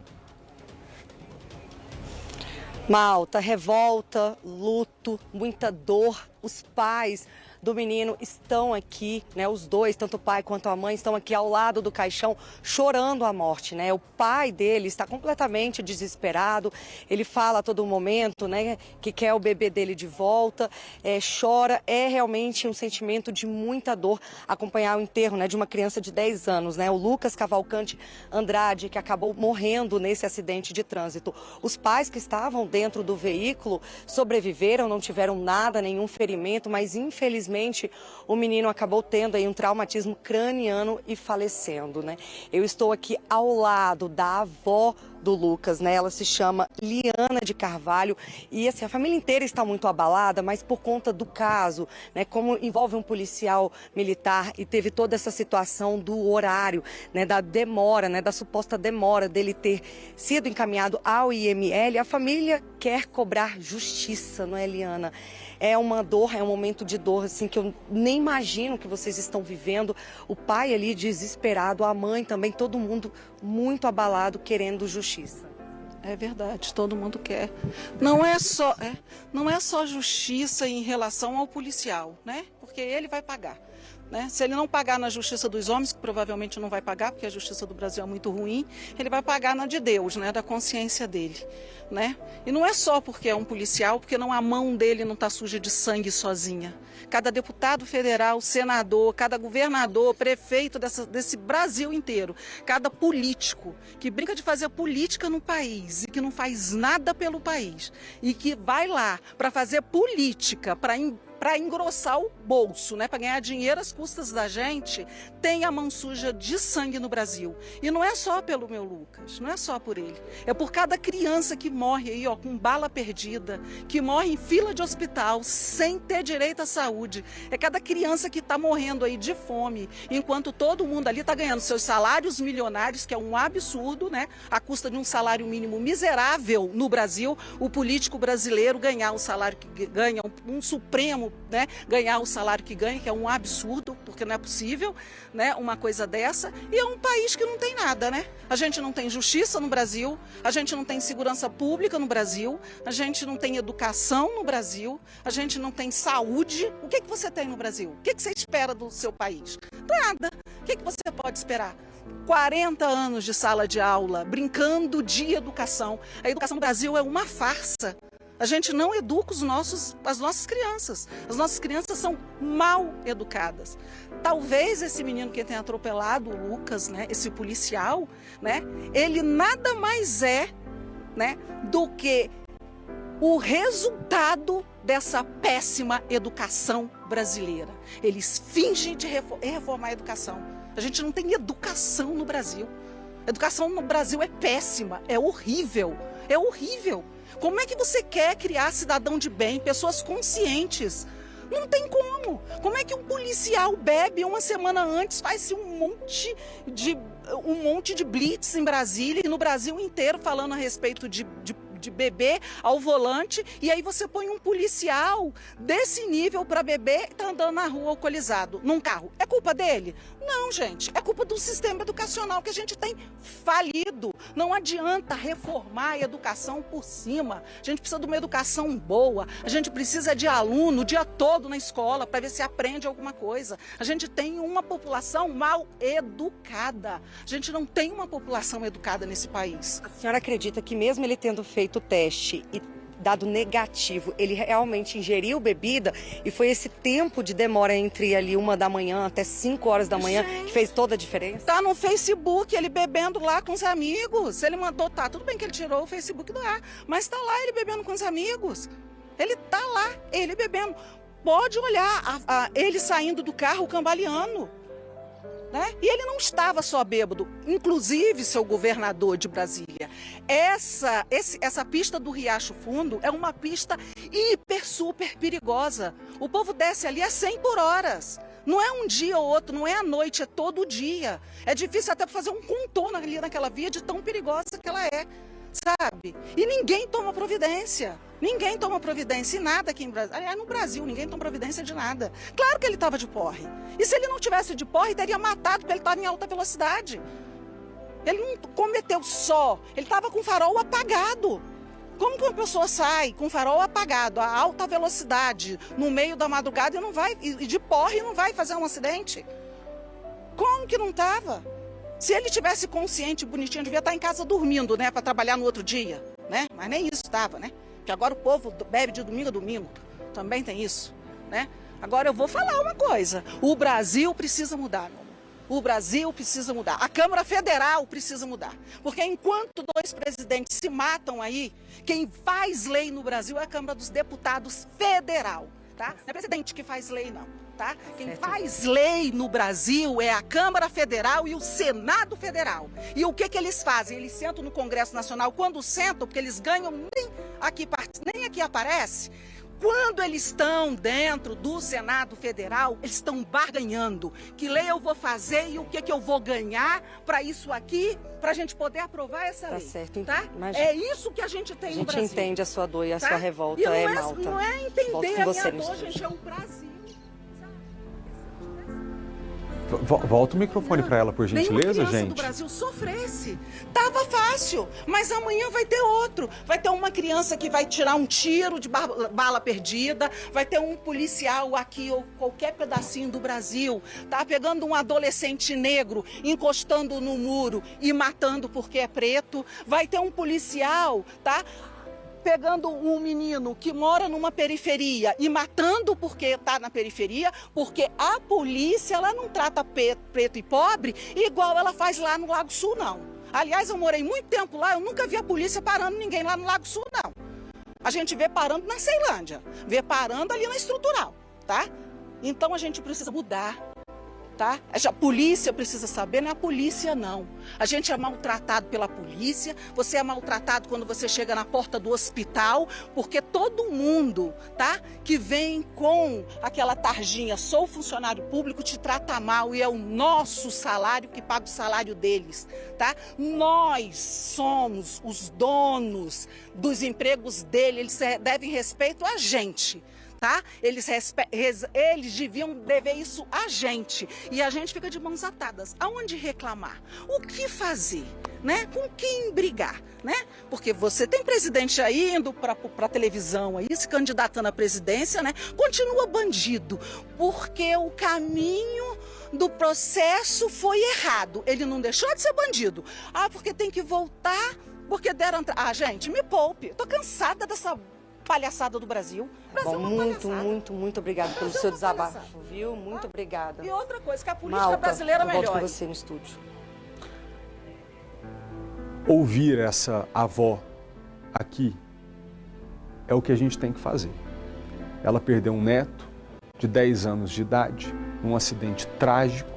Malta, revolta, luto, muita dor. Os pais do menino estão aqui, né? Os dois, tanto o pai quanto a mãe, estão aqui ao lado do caixão chorando a morte, né? O pai dele está completamente desesperado, ele fala a todo momento, né, que quer o bebê dele de volta, chora, é realmente um sentimento de muita dor acompanhar o enterro, né, de uma criança de 10 anos, né? O Lucas Cavalcante Andrade, que acabou morrendo nesse acidente de trânsito. Os pais que estavam dentro do veículo sobreviveram, não tiveram nada, nenhum ferimento, mas infelizmente o menino acabou tendo aí um traumatismo craniano e falecendo, né? Eu estou aqui ao lado da avó do Lucas, né? Ela se chama Liana de Carvalho e assim, a família inteira está muito abalada, mas por conta do caso, né? Como envolve um policial militar e teve toda essa situação do horário, né? Da demora, né? Da suposta demora dele ter sido encaminhado ao IML, a família quer cobrar justiça, não é, Liana? É uma dor, é um momento de dor assim que eu nem imagino que vocês estão vivendo. O pai ali desesperado, a mãe também, todo mundo muito abalado, querendo justiça. É verdade, todo mundo quer. Não é só justiça em relação ao policial, né? Porque ele vai pagar. Né? Se ele não pagar na justiça dos homens, que provavelmente não vai pagar, porque a justiça do Brasil é muito ruim, ele vai pagar na de Deus, né? Da consciência dele. Né? E não é só porque é um policial, porque não, a mão dele não está suja de sangue sozinha. Cada deputado federal, senador, cada governador, prefeito desse Brasil inteiro, cada político que brinca de fazer política no país e que não faz nada pelo país e que vai lá para fazer política, para engrossar o bolso, né, para ganhar dinheiro às custas da gente, tem a mão suja de sangue no Brasil. E não é só pelo meu Lucas, não é só por ele. É por cada criança que morre aí, ó, com bala perdida, que morre em fila de hospital, sem ter direito à saúde. É cada criança que está morrendo aí de fome, enquanto todo mundo ali está ganhando seus salários milionários, que é um absurdo, né, à custa de um salário mínimo miserável no Brasil, o político brasileiro ganhar o salário que ganha, um supremo, né, ganhar o salário que ganha, que é um absurdo, porque não é possível, né, uma coisa dessa, e é um país que não tem nada, né? A gente não tem justiça no Brasil, a gente não tem segurança pública no Brasil, a gente não tem educação no Brasil, a gente não tem saúde. O que você tem no Brasil? O que você espera do seu país? Nada. O que você pode esperar? 40 anos de sala de aula, brincando de educação. A educação no Brasil é uma farsa. A gente não educa as nossas crianças. As nossas crianças são mal educadas. Talvez esse menino que tenha atropelado o Lucas, né, esse policial, né, ele nada mais é, né, do que o resultado dessa péssima educação brasileira. Eles fingem de reformar a educação. A gente não tem educação no Brasil. A educação no Brasil é péssima, é horrível, é horrível. Como é que você quer criar cidadão de bem, pessoas conscientes? Não tem como. Como é que um policial bebe uma semana antes, faz um monte de blitz em Brasília e no Brasil inteiro falando a respeito de beber ao volante, e aí você põe um policial desse nível para beber e tá andando na rua alcoolizado, num carro. É culpa dele? Não, gente. É culpa do sistema educacional que a gente tem falido. Não adianta reformar a educação por cima. A gente precisa de uma educação boa. A gente precisa de aluno o dia todo na escola para ver se aprende alguma coisa. A gente tem uma população mal educada. A gente não tem uma população educada nesse país. A senhora acredita que mesmo ele tendo feito o teste e dado negativo, ele realmente ingeriu bebida e foi esse tempo de demora entre ali 1 da manhã até 5 horas da manhã que fez toda a diferença? Tá no Facebook, ele bebendo lá com os amigos. Ele mandou, tá, tudo bem que ele tirou o Facebook do ar, mas tá lá ele bebendo com os amigos. Ele tá lá, ele bebendo. Pode olhar ele saindo do carro cambaleando. Né? E ele não estava só bêbado, inclusive seu governador de Brasília. Essa pista do Riacho Fundo é uma pista super perigosa. O povo desce ali a 100 por hora. Não é um dia ou outro, não é à noite, é todo dia. É difícil até fazer um contorno ali naquela via de tão perigosa que ela é, sabe? E ninguém toma providência. Ninguém toma providência em nada aqui em Brasília. Aliás, no Brasil, ninguém toma providência de nada. Claro que ele estava de porre. E se ele não tivesse de porre, teria matado, porque ele estava em alta velocidade. Ele não cometeu só, ele estava com o farol apagado. Como que uma pessoa sai com o farol apagado, a alta velocidade, no meio da madrugada e de porre não vai fazer um acidente? Como que não estava? Se ele tivesse consciente, bonitinho, devia estar em casa dormindo, né, para trabalhar no outro dia, né? Mas nem isso estava, né? Porque agora o povo bebe de domingo a domingo. Também tem isso, né? Agora eu vou falar uma coisa. O Brasil precisa mudar, meu amor. O Brasil precisa mudar. A Câmara Federal precisa mudar. Porque enquanto 2 presidentes se matam aí, quem faz lei no Brasil é a Câmara dos Deputados Federal, tá? Não é presidente que faz lei, não, tá? Quem faz lei no Brasil é a Câmara Federal e o Senado Federal. E o que eles fazem? Eles sentam no Congresso Nacional. Quando sentam, porque eles ganham, nem aqui aparece. Quando eles estão dentro do Senado Federal, eles estão barganhando. Que lei eu vou fazer e o que eu vou ganhar para isso aqui, para a gente poder aprovar essa lei. Tá certo, tá? Imagina. É isso que a gente tem no Brasil. A gente entende a sua dor e a sua revolta, e Malta. Não é entender a minha dor, gente, é o Brasil. Volta o microfone para ela, por gentileza, gente. Do Brasil sofresse. Tava fácil, mas amanhã vai ter outro. Vai ter uma criança que vai tirar um tiro de bala perdida, vai ter um policial aqui ou qualquer pedacinho do Brasil, tá pegando um adolescente negro, encostando no muro e matando porque é preto. Vai ter um policial, tá? Pegando um menino que mora numa periferia e matando porque está na periferia, porque a polícia ela não trata preto e pobre igual ela faz lá no Lago Sul, não. Aliás, eu morei muito tempo lá, eu nunca vi a polícia parando ninguém lá no Lago Sul, não. A gente vê parando na Ceilândia, vê parando ali na Estrutural, tá? Então a gente precisa mudar. Tá? A polícia precisa saber, não é a polícia não. A gente é maltratado pela polícia, você é maltratado quando você chega na porta do hospital, porque todo mundo, tá, que vem com aquela tarjinha, sou funcionário público, te trata mal e é o nosso salário que paga o salário deles, tá? Nós somos os donos dos empregos deles, eles devem respeito a gente. Tá? Eles deviam dever isso a gente. E a gente fica de mãos atadas. Aonde reclamar? O que fazer? Né? Com quem brigar? Né? Porque você tem presidente aí indo para a televisão, aí, se candidatando à presidência, né? Continua bandido. Porque o caminho do processo foi errado. Ele não deixou de ser bandido. Ah, porque tem que voltar, porque deram... Ah, gente, me poupe. Eu tô cansada dessa palhaçada do Brasil. Bom, muito obrigada pelo seu desabafo, viu? Muito obrigada. E outra coisa, que a política brasileira melhore. Eu volto com você no estúdio. Ouvir essa avó aqui é o que a gente tem que fazer. Ela perdeu um neto de 10 anos de idade num acidente trágico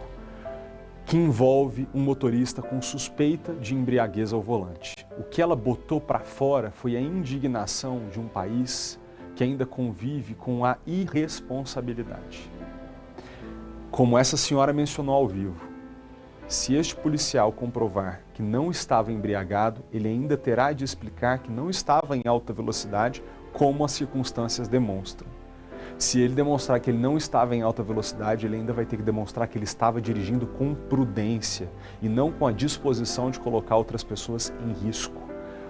que envolve um motorista com suspeita de embriaguez ao volante. O que ela botou para fora foi a indignação de um país que ainda convive com a irresponsabilidade. Como essa senhora mencionou ao vivo, se este policial comprovar que não estava embriagado, ele ainda terá de explicar que não estava em alta velocidade, como as circunstâncias demonstram. Se ele demonstrar que ele não estava em alta velocidade, ele ainda vai ter que demonstrar que ele estava dirigindo com prudência e não com a disposição de colocar outras pessoas em risco.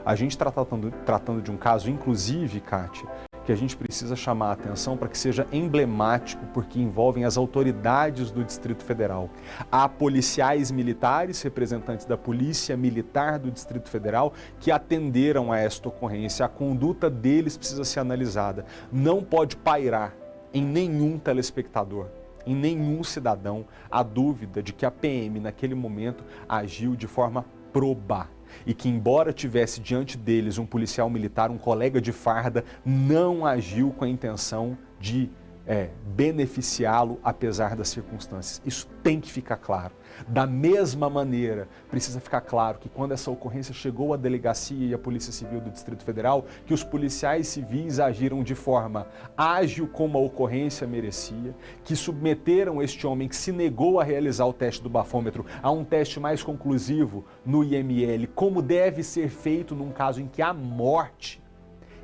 A gente está tratando de um caso, inclusive, Kátia, que a gente precisa chamar a atenção para que seja emblemático, porque envolvem as autoridades do Distrito Federal. Há policiais militares, representantes da Polícia Militar do Distrito Federal, que atenderam a esta ocorrência. A conduta deles precisa ser analisada. Não pode pairar em nenhum telespectador, em nenhum cidadão, a dúvida de que a PM, naquele momento, agiu de forma proba. E que, embora tivesse diante deles um policial militar, um colega de farda, não agiu com a intenção de beneficiá-lo, apesar das circunstâncias. Isso tem que ficar claro. Da mesma maneira, precisa ficar claro que quando essa ocorrência chegou à delegacia e à Polícia Civil do Distrito Federal, que os policiais civis agiram de forma ágil como a ocorrência merecia, que submeteram este homem que se negou a realizar o teste do bafômetro a um teste mais conclusivo no IML, como deve ser feito num caso em que há morte.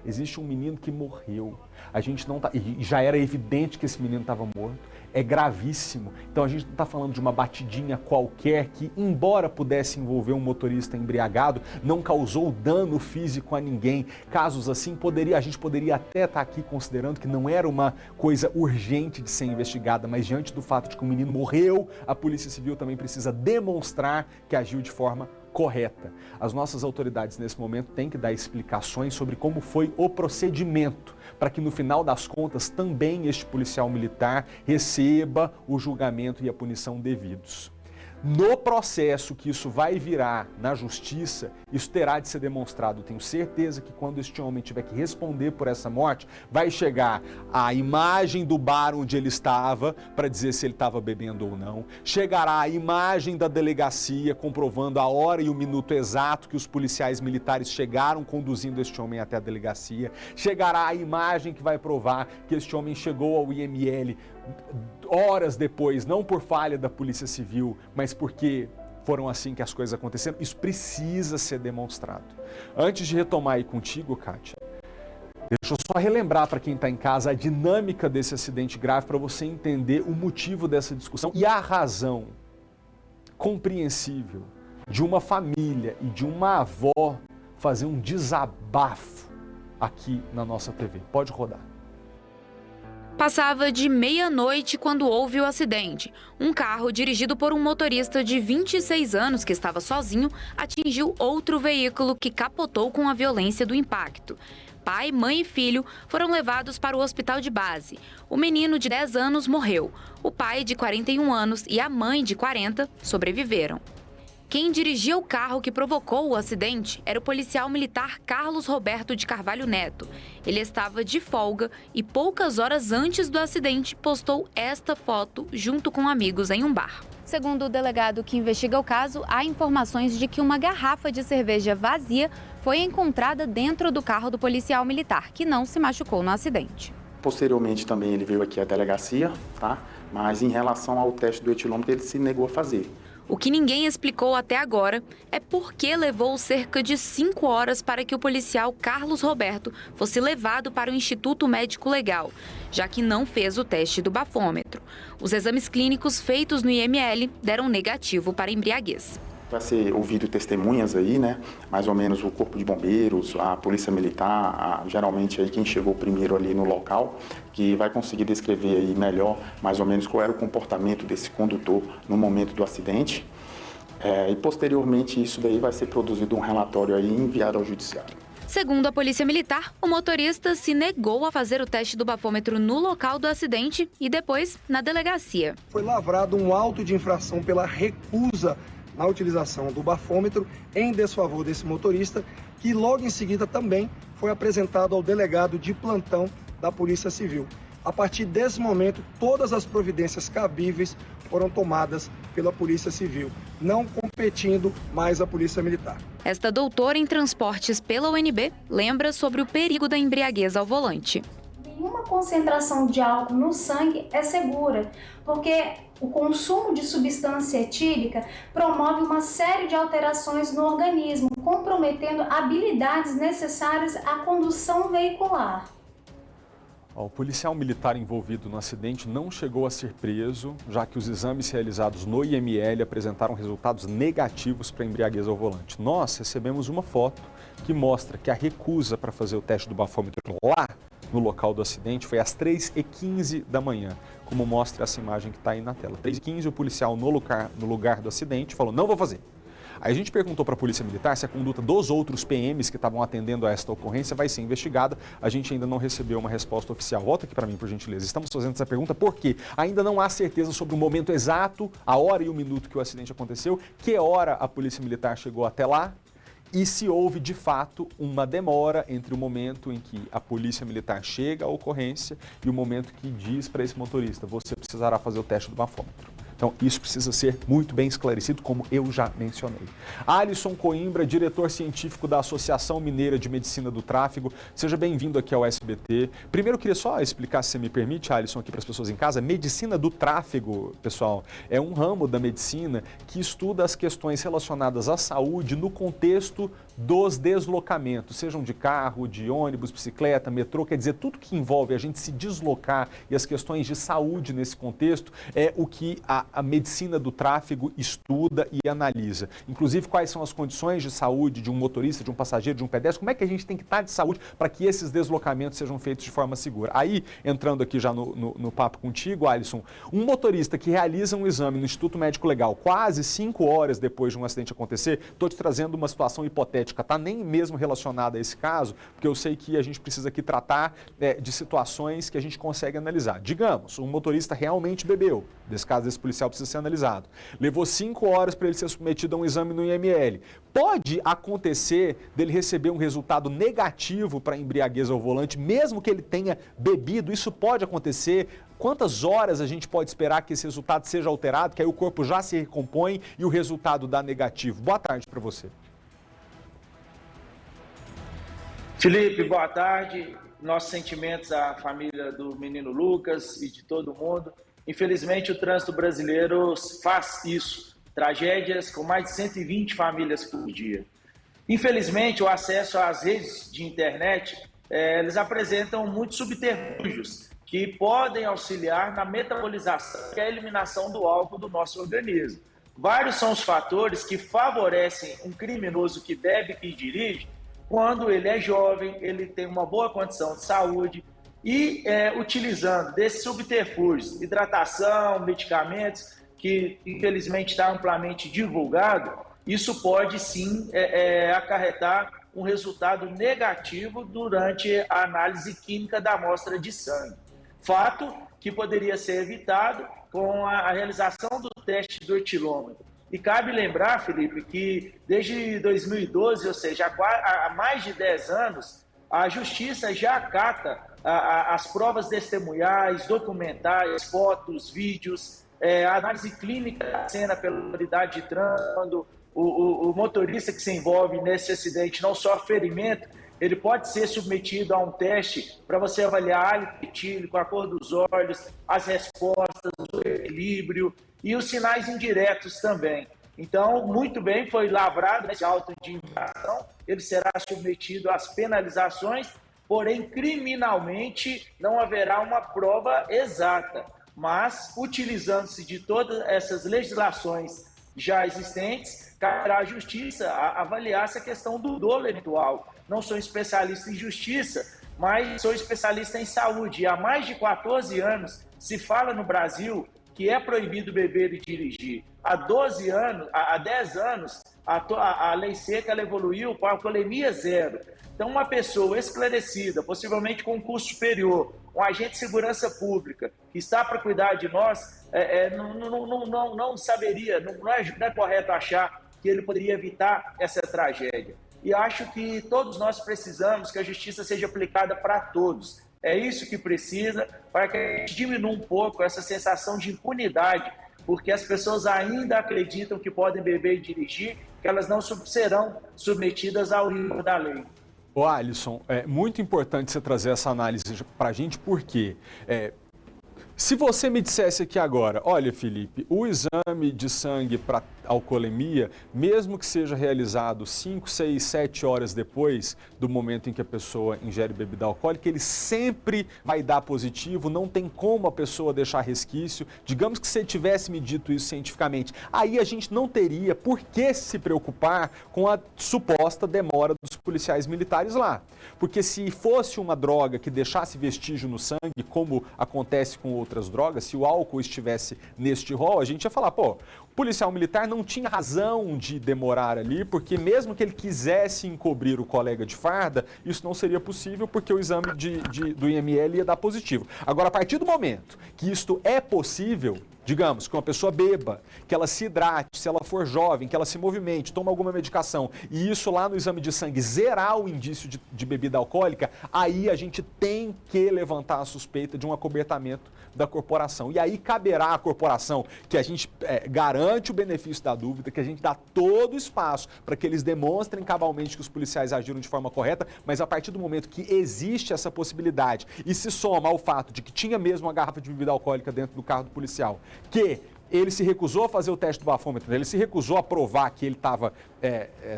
Existe um menino que morreu. A gente não tá, e já era evidente que esse menino estava morto. É gravíssimo. Então a gente não está falando de uma batidinha qualquer que, embora pudesse envolver um motorista embriagado, não causou dano físico a ninguém. Casos assim, a gente poderia até estar aqui considerando que não era uma coisa urgente de ser investigada, mas diante do fato de que o menino morreu, a Polícia Civil também precisa demonstrar que agiu de forma correta. As nossas autoridades nesse momento têm que dar explicações sobre como foi o procedimento, para que no final das contas também este policial militar receba o julgamento e a punição devidos. No processo que isso vai virar na justiça, isso terá de ser demonstrado. Tenho certeza que quando este homem tiver que responder por essa morte, vai chegar a imagem do bar onde ele estava para dizer se ele estava bebendo ou não. Chegará a imagem da delegacia comprovando a hora e o minuto exato que os policiais militares chegaram conduzindo este homem até a delegacia. Chegará a imagem que vai provar que este homem chegou ao IML horas depois, não por falha da Polícia Civil, mas porque foram assim que as coisas aconteceram. Isso precisa ser demonstrado. Antes de retomar aí contigo, Kátia, deixa eu só relembrar para quem está em casa a dinâmica desse acidente grave para você entender o motivo dessa discussão e a razão compreensível de uma família e de uma avó fazer um desabafo aqui na nossa TV. Pode rodar. Passava de meia-noite quando houve o acidente. Um carro dirigido por um motorista de 26 anos que estava sozinho atingiu outro veículo que capotou com a violência do impacto. Pai, mãe e filho foram levados para o hospital de base. O menino de 10 anos morreu. O pai, de 41 anos, e a mãe, de 40, sobreviveram. Quem dirigia o carro que provocou o acidente era o policial militar Carlos Roberto de Carvalho Neto. Ele estava de folga e poucas horas antes do acidente postou esta foto junto com amigos em um bar. Segundo o delegado que investiga o caso, há informações de que uma garrafa de cerveja vazia foi encontrada dentro do carro do policial militar, que não se machucou no acidente. Posteriormente também ele veio aqui à delegacia, tá? Mas em relação ao teste do etilômetro ele se negou a fazer. O que ninguém explicou até agora é por que levou cerca de 5 horas para que o policial Carlos Roberto fosse levado para o Instituto Médico Legal, já que não fez o teste do bafômetro. Os exames clínicos feitos no IML deram negativo para embriaguez. Vai ser ouvido testemunhas aí, né? Mais ou menos o Corpo de Bombeiros, a Polícia Militar, geralmente aí quem chegou primeiro ali no local, que vai conseguir descrever aí melhor, mais ou menos, qual era o comportamento desse condutor no momento do acidente. E posteriormente isso daí vai ser produzido um relatório aí e enviado ao Judiciário. Segundo a Polícia Militar, o motorista se negou a fazer o teste do bafômetro no local do acidente e depois na delegacia. Foi lavrado um auto de infração pela recusa na utilização do bafômetro em desfavor desse motorista, que logo em seguida também foi apresentado ao delegado de plantão da Polícia Civil. A partir desse momento, todas as providências cabíveis foram tomadas pela Polícia Civil, não competindo mais à Polícia Militar. Esta doutora em transportes pela UNB lembra sobre o perigo da embriaguez ao volante. Nenhuma concentração de álcool no sangue é segura, porque o consumo de substância etílica promove uma série de alterações no organismo, comprometendo habilidades necessárias à condução veicular. O policial militar envolvido no acidente não chegou a ser preso, já que os exames realizados no IML apresentaram resultados negativos para embriaguez ao volante. Nós recebemos uma foto que mostra que a recusa para fazer o teste do bafômetro lá no local do acidente foi às 3h15 da manhã, como mostra essa imagem que está aí na tela. 3h15, o policial no lugar do acidente falou, não vou fazer. Aí a gente perguntou para a Polícia Militar se a conduta dos outros PMs que estavam atendendo a esta ocorrência vai ser investigada. A gente ainda não recebeu uma resposta oficial. Volta aqui para mim, por gentileza. Estamos fazendo essa pergunta porque ainda não há certeza sobre o momento exato, a hora e o minuto que o acidente aconteceu, que hora a Polícia Militar chegou até lá e se houve, de fato, uma demora entre o momento em que a Polícia Militar chega à ocorrência e o momento que diz para esse motorista, você precisará fazer o teste do bafômetro. Então, isso precisa ser muito bem esclarecido, como eu já mencionei. Alisson Coimbra, diretor científico da Associação Mineira de Medicina do Tráfego. Seja bem-vindo aqui ao SBT. Primeiro, eu queria só explicar, se você me permite, Alisson, aqui para as pessoas em casa. Medicina do tráfego, pessoal, é um ramo da medicina que estuda as questões relacionadas à saúde no contexto dos deslocamentos, sejam de carro, de ônibus, bicicleta, metrô, quer dizer, tudo que envolve a gente se deslocar e as questões de saúde nesse contexto é o que a medicina do tráfego estuda e analisa. Inclusive, quais são as condições de saúde de um motorista, de um passageiro, de um pedestre, como é que a gente tem que estar de saúde para que esses deslocamentos sejam feitos de forma segura. Aí, entrando aqui já no papo contigo, Alisson, um motorista que realiza um exame no Instituto Médico Legal quase 5 horas depois de um acidente acontecer, estou te trazendo uma situação hipotética, tá? Nem mesmo relacionada a esse caso, porque eu sei que a gente precisa aqui tratar de situações que a gente consegue analisar. Digamos, um motorista realmente bebeu, nesse caso desse policial precisa ser analisado. Levou 5 horas para ele ser submetido a um exame no IML. Pode acontecer dele receber um resultado negativo para embriaguez ao volante, mesmo que ele tenha bebido? Isso pode acontecer? Quantas horas a gente pode esperar que esse resultado seja alterado, que aí o corpo já se recompõe e o resultado dá negativo? Boa tarde para você. Felipe, boa tarde. Nossos sentimentos à família do menino Lucas e de todo mundo. Infelizmente, o trânsito brasileiro faz isso. Tragédias com mais de 120 famílias por dia. Infelizmente, o acesso às redes de internet, eles apresentam muitos subterfúgios que podem auxiliar na metabolização e a eliminação do álcool do nosso organismo. Vários são os fatores que favorecem um criminoso que bebe e dirige quando ele é jovem, ele tem uma boa condição de saúde e utilizando desses subterfúgios, hidratação, medicamentos, que infelizmente está amplamente divulgado, isso pode sim acarretar um resultado negativo durante a análise química da amostra de sangue. Fato que poderia ser evitado com a realização do teste do etilômetro. E cabe lembrar, Felipe, que desde 2012, ou seja, há mais de 10 anos, a Justiça já acata as provas testemunhais, documentais, fotos, vídeos, a análise clínica da cena pela autoridade de trânsito, quando o motorista que se envolve nesse acidente não sofre ferimento, ele pode ser submetido a um teste para você avaliar hálito etílico, a cor dos olhos, as respostas, o equilíbrio e os sinais indiretos também. Então, muito bem, foi lavrado esse auto de infração, ele será submetido às penalizações, porém, criminalmente, não haverá uma prova exata. Mas, utilizando-se de todas essas legislações já existentes, caberá à Justiça avaliar essa questão do dolo eventual. Não sou especialista em justiça, mas sou especialista em saúde. E há mais de 14 anos se fala no Brasil que é proibido beber e dirigir. Há 10 anos, a lei seca ela evoluiu para a alcoolemia zero. Então, uma pessoa esclarecida, possivelmente com curso superior, um agente de segurança pública que está para cuidar de nós, não saberia, não é correto achar que ele poderia evitar essa tragédia. E acho que todos nós precisamos que a justiça seja aplicada para todos. É isso que precisa para que a gente diminua um pouco essa sensação de impunidade, porque as pessoas ainda acreditam que podem beber e dirigir, que elas não serão submetidas ao rigor da lei. Ô Alisson, é muito importante você trazer essa análise para a gente, porque se você me dissesse aqui agora, olha Felipe, o exame de sangue para alcoolemia, mesmo que seja realizado 5, 6, 7 horas depois do momento em que a pessoa ingere bebida alcoólica, ele sempre vai dar positivo, não tem como a pessoa deixar resquício. Digamos que você tivesse me dito isso cientificamente, aí a gente não teria por que se preocupar com a suposta demora dos policiais militares lá. Porque se fosse uma droga que deixasse vestígio no sangue, como acontece com outras drogas, se o álcool estivesse neste rol, a gente ia falar, pô, o policial militar não tinha razão de demorar ali, porque mesmo que ele quisesse encobrir o colega de farda, isso não seria possível, porque o exame do IML ia dar positivo. Agora, a partir do momento que isto é possível, digamos, que uma pessoa beba, que ela se hidrate, se ela for jovem, que ela se movimente, toma alguma medicação, e isso lá no exame de sangue zerar o indício de bebida alcoólica, aí a gente tem que levantar a suspeita de um acobertamento da corporação. E aí caberá à corporação que a gente garante o benefício da dúvida, que a gente dá todo o espaço para que eles demonstrem cabalmente que os policiais agiram de forma correta, mas a partir do momento que existe essa possibilidade e se soma ao fato de que tinha mesmo uma garrafa de bebida alcoólica dentro do carro do policial, que ele se recusou a fazer o teste do bafômetro, ele se recusou a provar que ele estava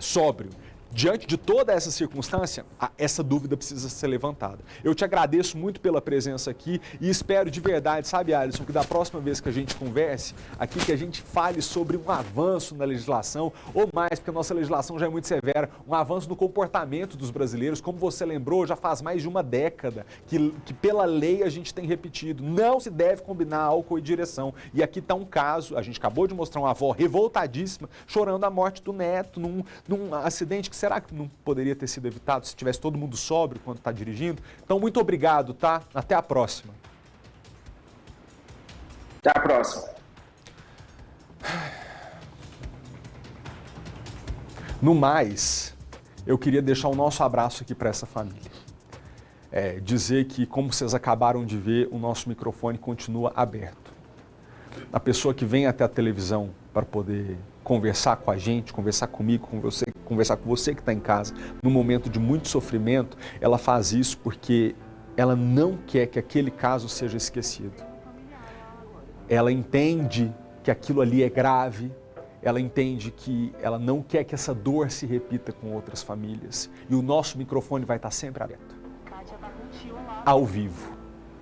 sóbrio. Diante de toda essa circunstância, essa dúvida precisa ser levantada. Eu te agradeço muito pela presença aqui e espero de verdade, sabe, Alisson, que da próxima vez que a gente converse aqui, que a gente fale sobre um avanço na legislação, ou mais, porque a nossa legislação já é muito severa, um avanço no comportamento dos brasileiros. Como você lembrou, já faz mais de uma década que pela lei a gente tem repetido, não se deve combinar álcool e direção. E aqui está um caso, a gente acabou de mostrar uma avó revoltadíssima, chorando a morte do neto num acidente que será que não poderia ter sido evitado se tivesse todo mundo sóbrio quando está dirigindo? Então, muito obrigado, tá? Até a próxima. Até a próxima. No mais, eu queria deixar o nosso abraço aqui para essa família. Dizer que, como vocês acabaram de ver, o nosso microfone continua aberto. A pessoa que vem até a televisão para poder conversar com a gente, conversar comigo, conversar com você que está em casa, num momento de muito sofrimento, ela faz isso porque ela não quer que aquele caso seja esquecido. Ela entende que aquilo ali é grave, ela entende que ela não quer que essa dor se repita com outras famílias. E o nosso microfone vai estar sempre aberto, ao vivo,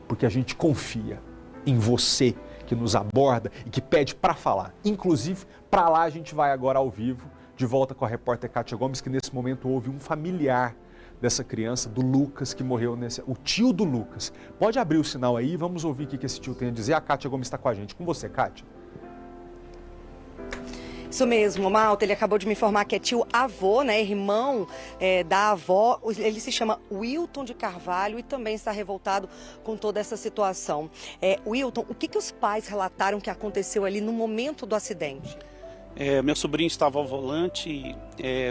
porque a gente confia em você, que nos aborda e que pede para falar. Inclusive, para lá a gente vai agora ao vivo, de volta com a repórter Kátia Gomes, que nesse momento houve um familiar dessa criança, do Lucas, que morreu o tio do Lucas. Pode abrir o sinal aí, vamos ouvir o que esse tio tem a dizer. A Kátia Gomes está com a gente. Com você, Kátia. Isso mesmo, Malta, ele acabou de me informar que é tio-avô, né, irmão da avó, ele se chama Wilton de Carvalho e também está revoltado com toda essa situação. Wilton, o que os pais relataram que aconteceu ali no momento do acidente? Meu sobrinho estava ao volante,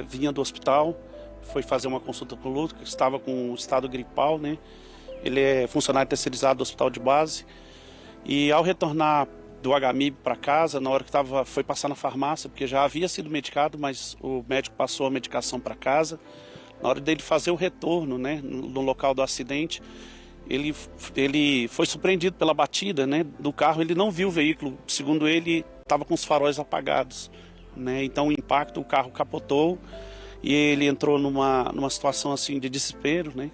vinha do hospital, foi fazer uma consulta com o Lucas, estava com estado gripal, né, ele é funcionário terceirizado do hospital de base e ao retornar do HMIB para casa, na hora que foi passar na farmácia, porque já havia sido medicado, mas o médico passou a medicação para casa. Na hora dele fazer o retorno, né, no local do acidente, ele foi surpreendido pela batida, né, do carro. Ele não viu o veículo, segundo ele, estava com os faróis apagados, né, então o impacto, o carro capotou e ele entrou numa situação assim de desespero, né,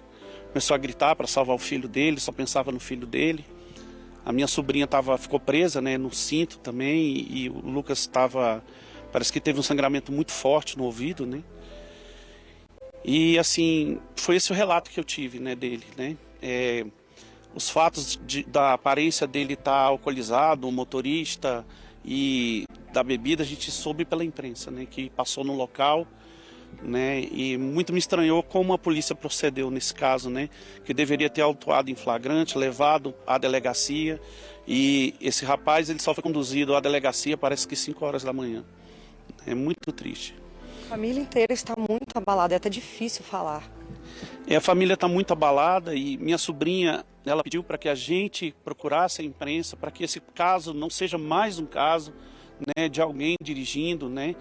começou a gritar para salvar o filho dele, só pensava no filho dele. A minha sobrinha ficou presa, né, no cinto também e o Lucas parece que teve um sangramento muito forte no ouvido, né? E assim, foi esse o relato que eu tive, né, dele, né? Os fatos da aparência dele estar alcoolizado, o motorista e da bebida, a gente soube pela imprensa, né, que passou no local né? E muito me estranhou como a polícia procedeu nesse caso, né? Que deveria ter autuado em flagrante, levado à delegacia, e esse rapaz ele só foi conduzido à delegacia parece que 5 horas da manhã. É muito triste. A família inteira está muito abalada, é até difícil falar. A família está muito abalada e minha sobrinha, ela pediu para que a gente procurasse a imprensa para que esse caso não seja mais um caso, né, de alguém dirigindo, né,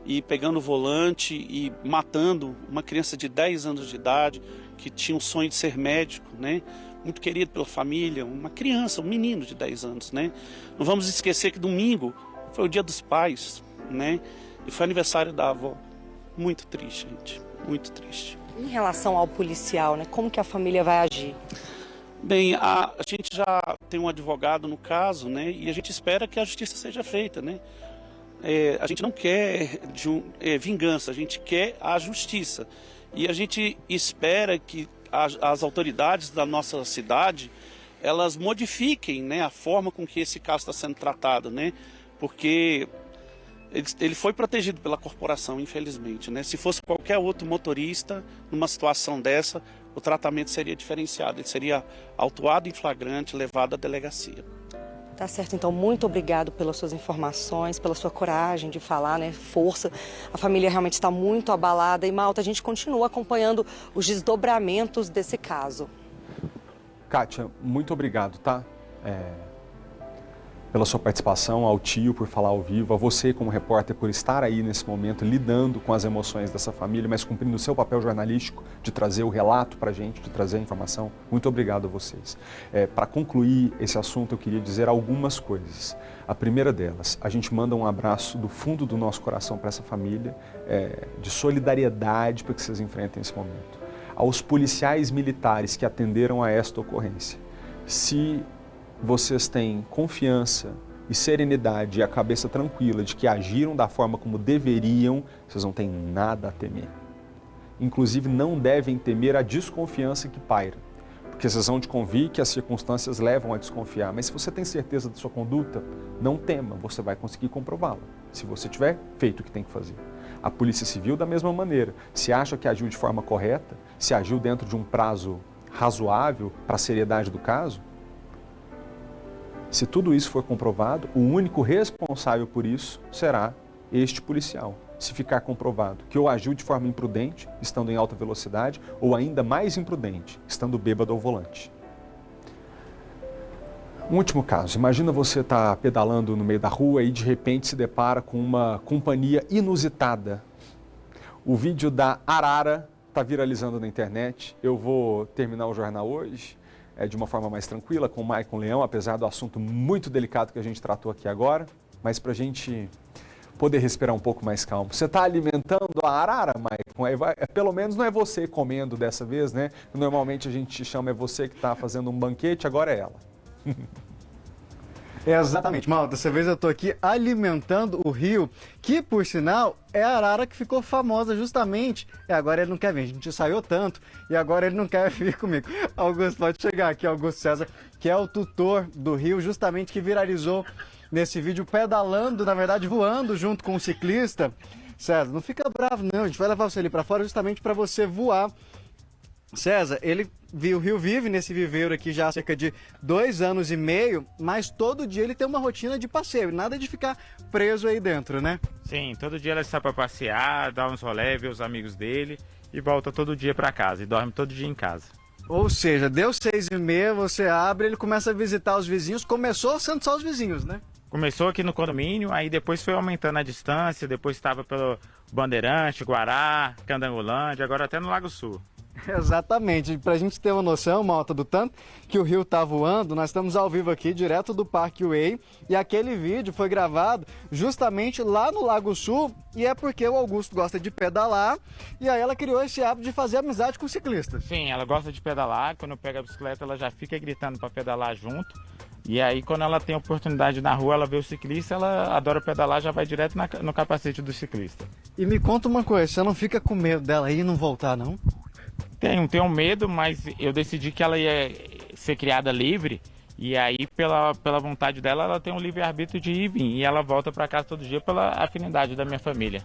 e pegando o volante e matando uma criança de 10 anos de idade que tinha um sonho de ser médico, né, muito querido pela família, uma criança, um menino de 10 anos, né. Não vamos esquecer que domingo foi o Dia dos Pais, né, e foi aniversário da avó. Muito triste, gente, muito triste. Em relação ao policial, né, como que a família vai agir? Bem, a gente já tem um advogado no caso, né, e a gente espera que a justiça seja feita, né. A gente não quer vingança, a gente quer a justiça. E a gente espera que as autoridades da nossa cidade, elas modifiquem, né, a forma com que esse caso está sendo tratado, né, porque ele foi protegido pela corporação, infelizmente, né? Se fosse qualquer outro motorista, numa situação dessa, o tratamento seria diferenciado. Ele seria autuado em flagrante, levado à delegacia. Tá certo, então, muito obrigado pelas suas informações, pela sua coragem de falar, né? Força. A família realmente está muito abalada. E, Malta, a gente continua acompanhando os desdobramentos desse caso. Kátia, muito obrigado, tá? Pela sua participação, ao tio por falar ao vivo, a você como repórter por estar aí nesse momento lidando com as emoções dessa família, mas cumprindo o seu papel jornalístico de trazer o relato para a gente, de trazer a informação. Muito obrigado a vocês. Para concluir esse assunto, eu queria dizer algumas coisas. A primeira delas, a gente manda um abraço do fundo do nosso coração para essa família, de solidariedade para que vocês enfrentem esse momento. Aos policiais militares que atenderam a esta ocorrência, se vocês têm confiança e serenidade e a cabeça tranquila de que agiram da forma como deveriam, vocês não têm nada a temer. Inclusive, não devem temer a desconfiança que paira, porque vocês vão de convir que as circunstâncias levam a desconfiar. Mas se você tem certeza da sua conduta, não tema, você vai conseguir comprová-la, se você tiver feito o que tem que fazer. A Polícia Civil, da mesma maneira, se acha que agiu de forma correta, se agiu dentro de um prazo razoável para a seriedade do caso, se tudo isso for comprovado, o único responsável por isso será este policial. Se ficar comprovado que ou agiu de forma imprudente, estando em alta velocidade, ou ainda mais imprudente, estando bêbado ao volante. Um último caso, imagina você estar pedalando no meio da rua e de repente se depara com uma companhia inusitada. O vídeo da Arara está viralizando na internet. Eu vou terminar o jornal hoje de uma forma mais tranquila, com o Maicon Leão, apesar do assunto muito delicado que a gente tratou aqui agora, mas para a gente poder respirar um pouco mais calmo. Você está alimentando a arara, Maicon? Pelo menos não é você comendo dessa vez, né? Normalmente a gente chama você que está fazendo um banquete, agora é ela. Exatamente, Malta, dessa vez eu estou aqui alimentando o rio, que por sinal é a arara que ficou famosa justamente, e agora ele não quer vir, a gente ensaiou tanto e agora ele não quer vir comigo. Augusto, pode chegar aqui, Augusto César, que é o tutor do rio, justamente que viralizou nesse vídeo pedalando, na verdade voando junto com o ciclista. César, não fica bravo não, a gente vai levar você ali para fora justamente para você voar. César, o Rio vive nesse viveiro aqui já há cerca de 2 anos e meio, mas todo dia ele tem uma rotina de passeio, nada de ficar preso aí dentro, né? Sim, todo dia ele sai para passear, dá uns rolê, ver os amigos dele e volta todo dia para casa e dorme todo dia em casa. Ou seja, deu 6h30, você abre, ele começa a visitar os vizinhos, começou sendo só os vizinhos, né? Começou aqui no condomínio, aí depois foi aumentando a distância, depois estava pelo Bandeirante, Guará, Candangolândia, agora até no Lago Sul. Exatamente, pra gente ter uma noção, Malta, do tanto que o rio tá voando, nós estamos ao vivo aqui, direto do Parque Way, e aquele vídeo foi gravado justamente lá no Lago Sul, e é porque o Augusto gosta de pedalar, e aí ela criou esse hábito de fazer amizade com o ciclista. Sim, ela gosta de pedalar, quando pega a bicicleta ela já fica gritando para pedalar junto, e aí quando ela tem oportunidade na rua, ela vê o ciclista, ela adora pedalar, já vai direto no capacete do ciclista. E me conta uma coisa, você não fica com medo dela ir e não voltar, não? Tenho medo, mas eu decidi que ela ia ser criada livre e aí pela vontade dela ela tem um livre-arbítrio de ir e vir e ela volta para casa todo dia pela afinidade da minha família.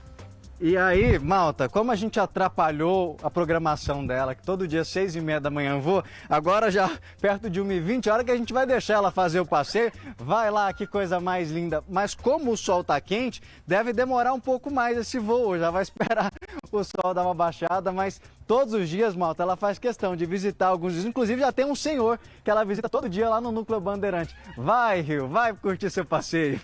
E aí, malta, como a gente atrapalhou a programação dela, que todo dia 6h30 da manhã eu vou, agora já perto de 1h20, a hora que a gente vai deixar ela fazer o passeio, vai lá, que coisa mais linda. Mas como o sol tá quente, deve demorar um pouco mais esse voo, já vai esperar o sol dar uma baixada, mas todos os dias, malta, ela faz questão de visitar alguns dias. Inclusive já tem um senhor que ela visita todo dia lá no Núcleo Bandeirante. Vai, Rio, vai curtir seu passeio.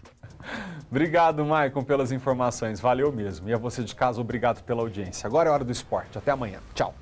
Obrigado, Maicon, pelas informações. Valeu mesmo. E a você de casa, obrigado pela audiência. Agora é hora do esporte. Até amanhã. Tchau.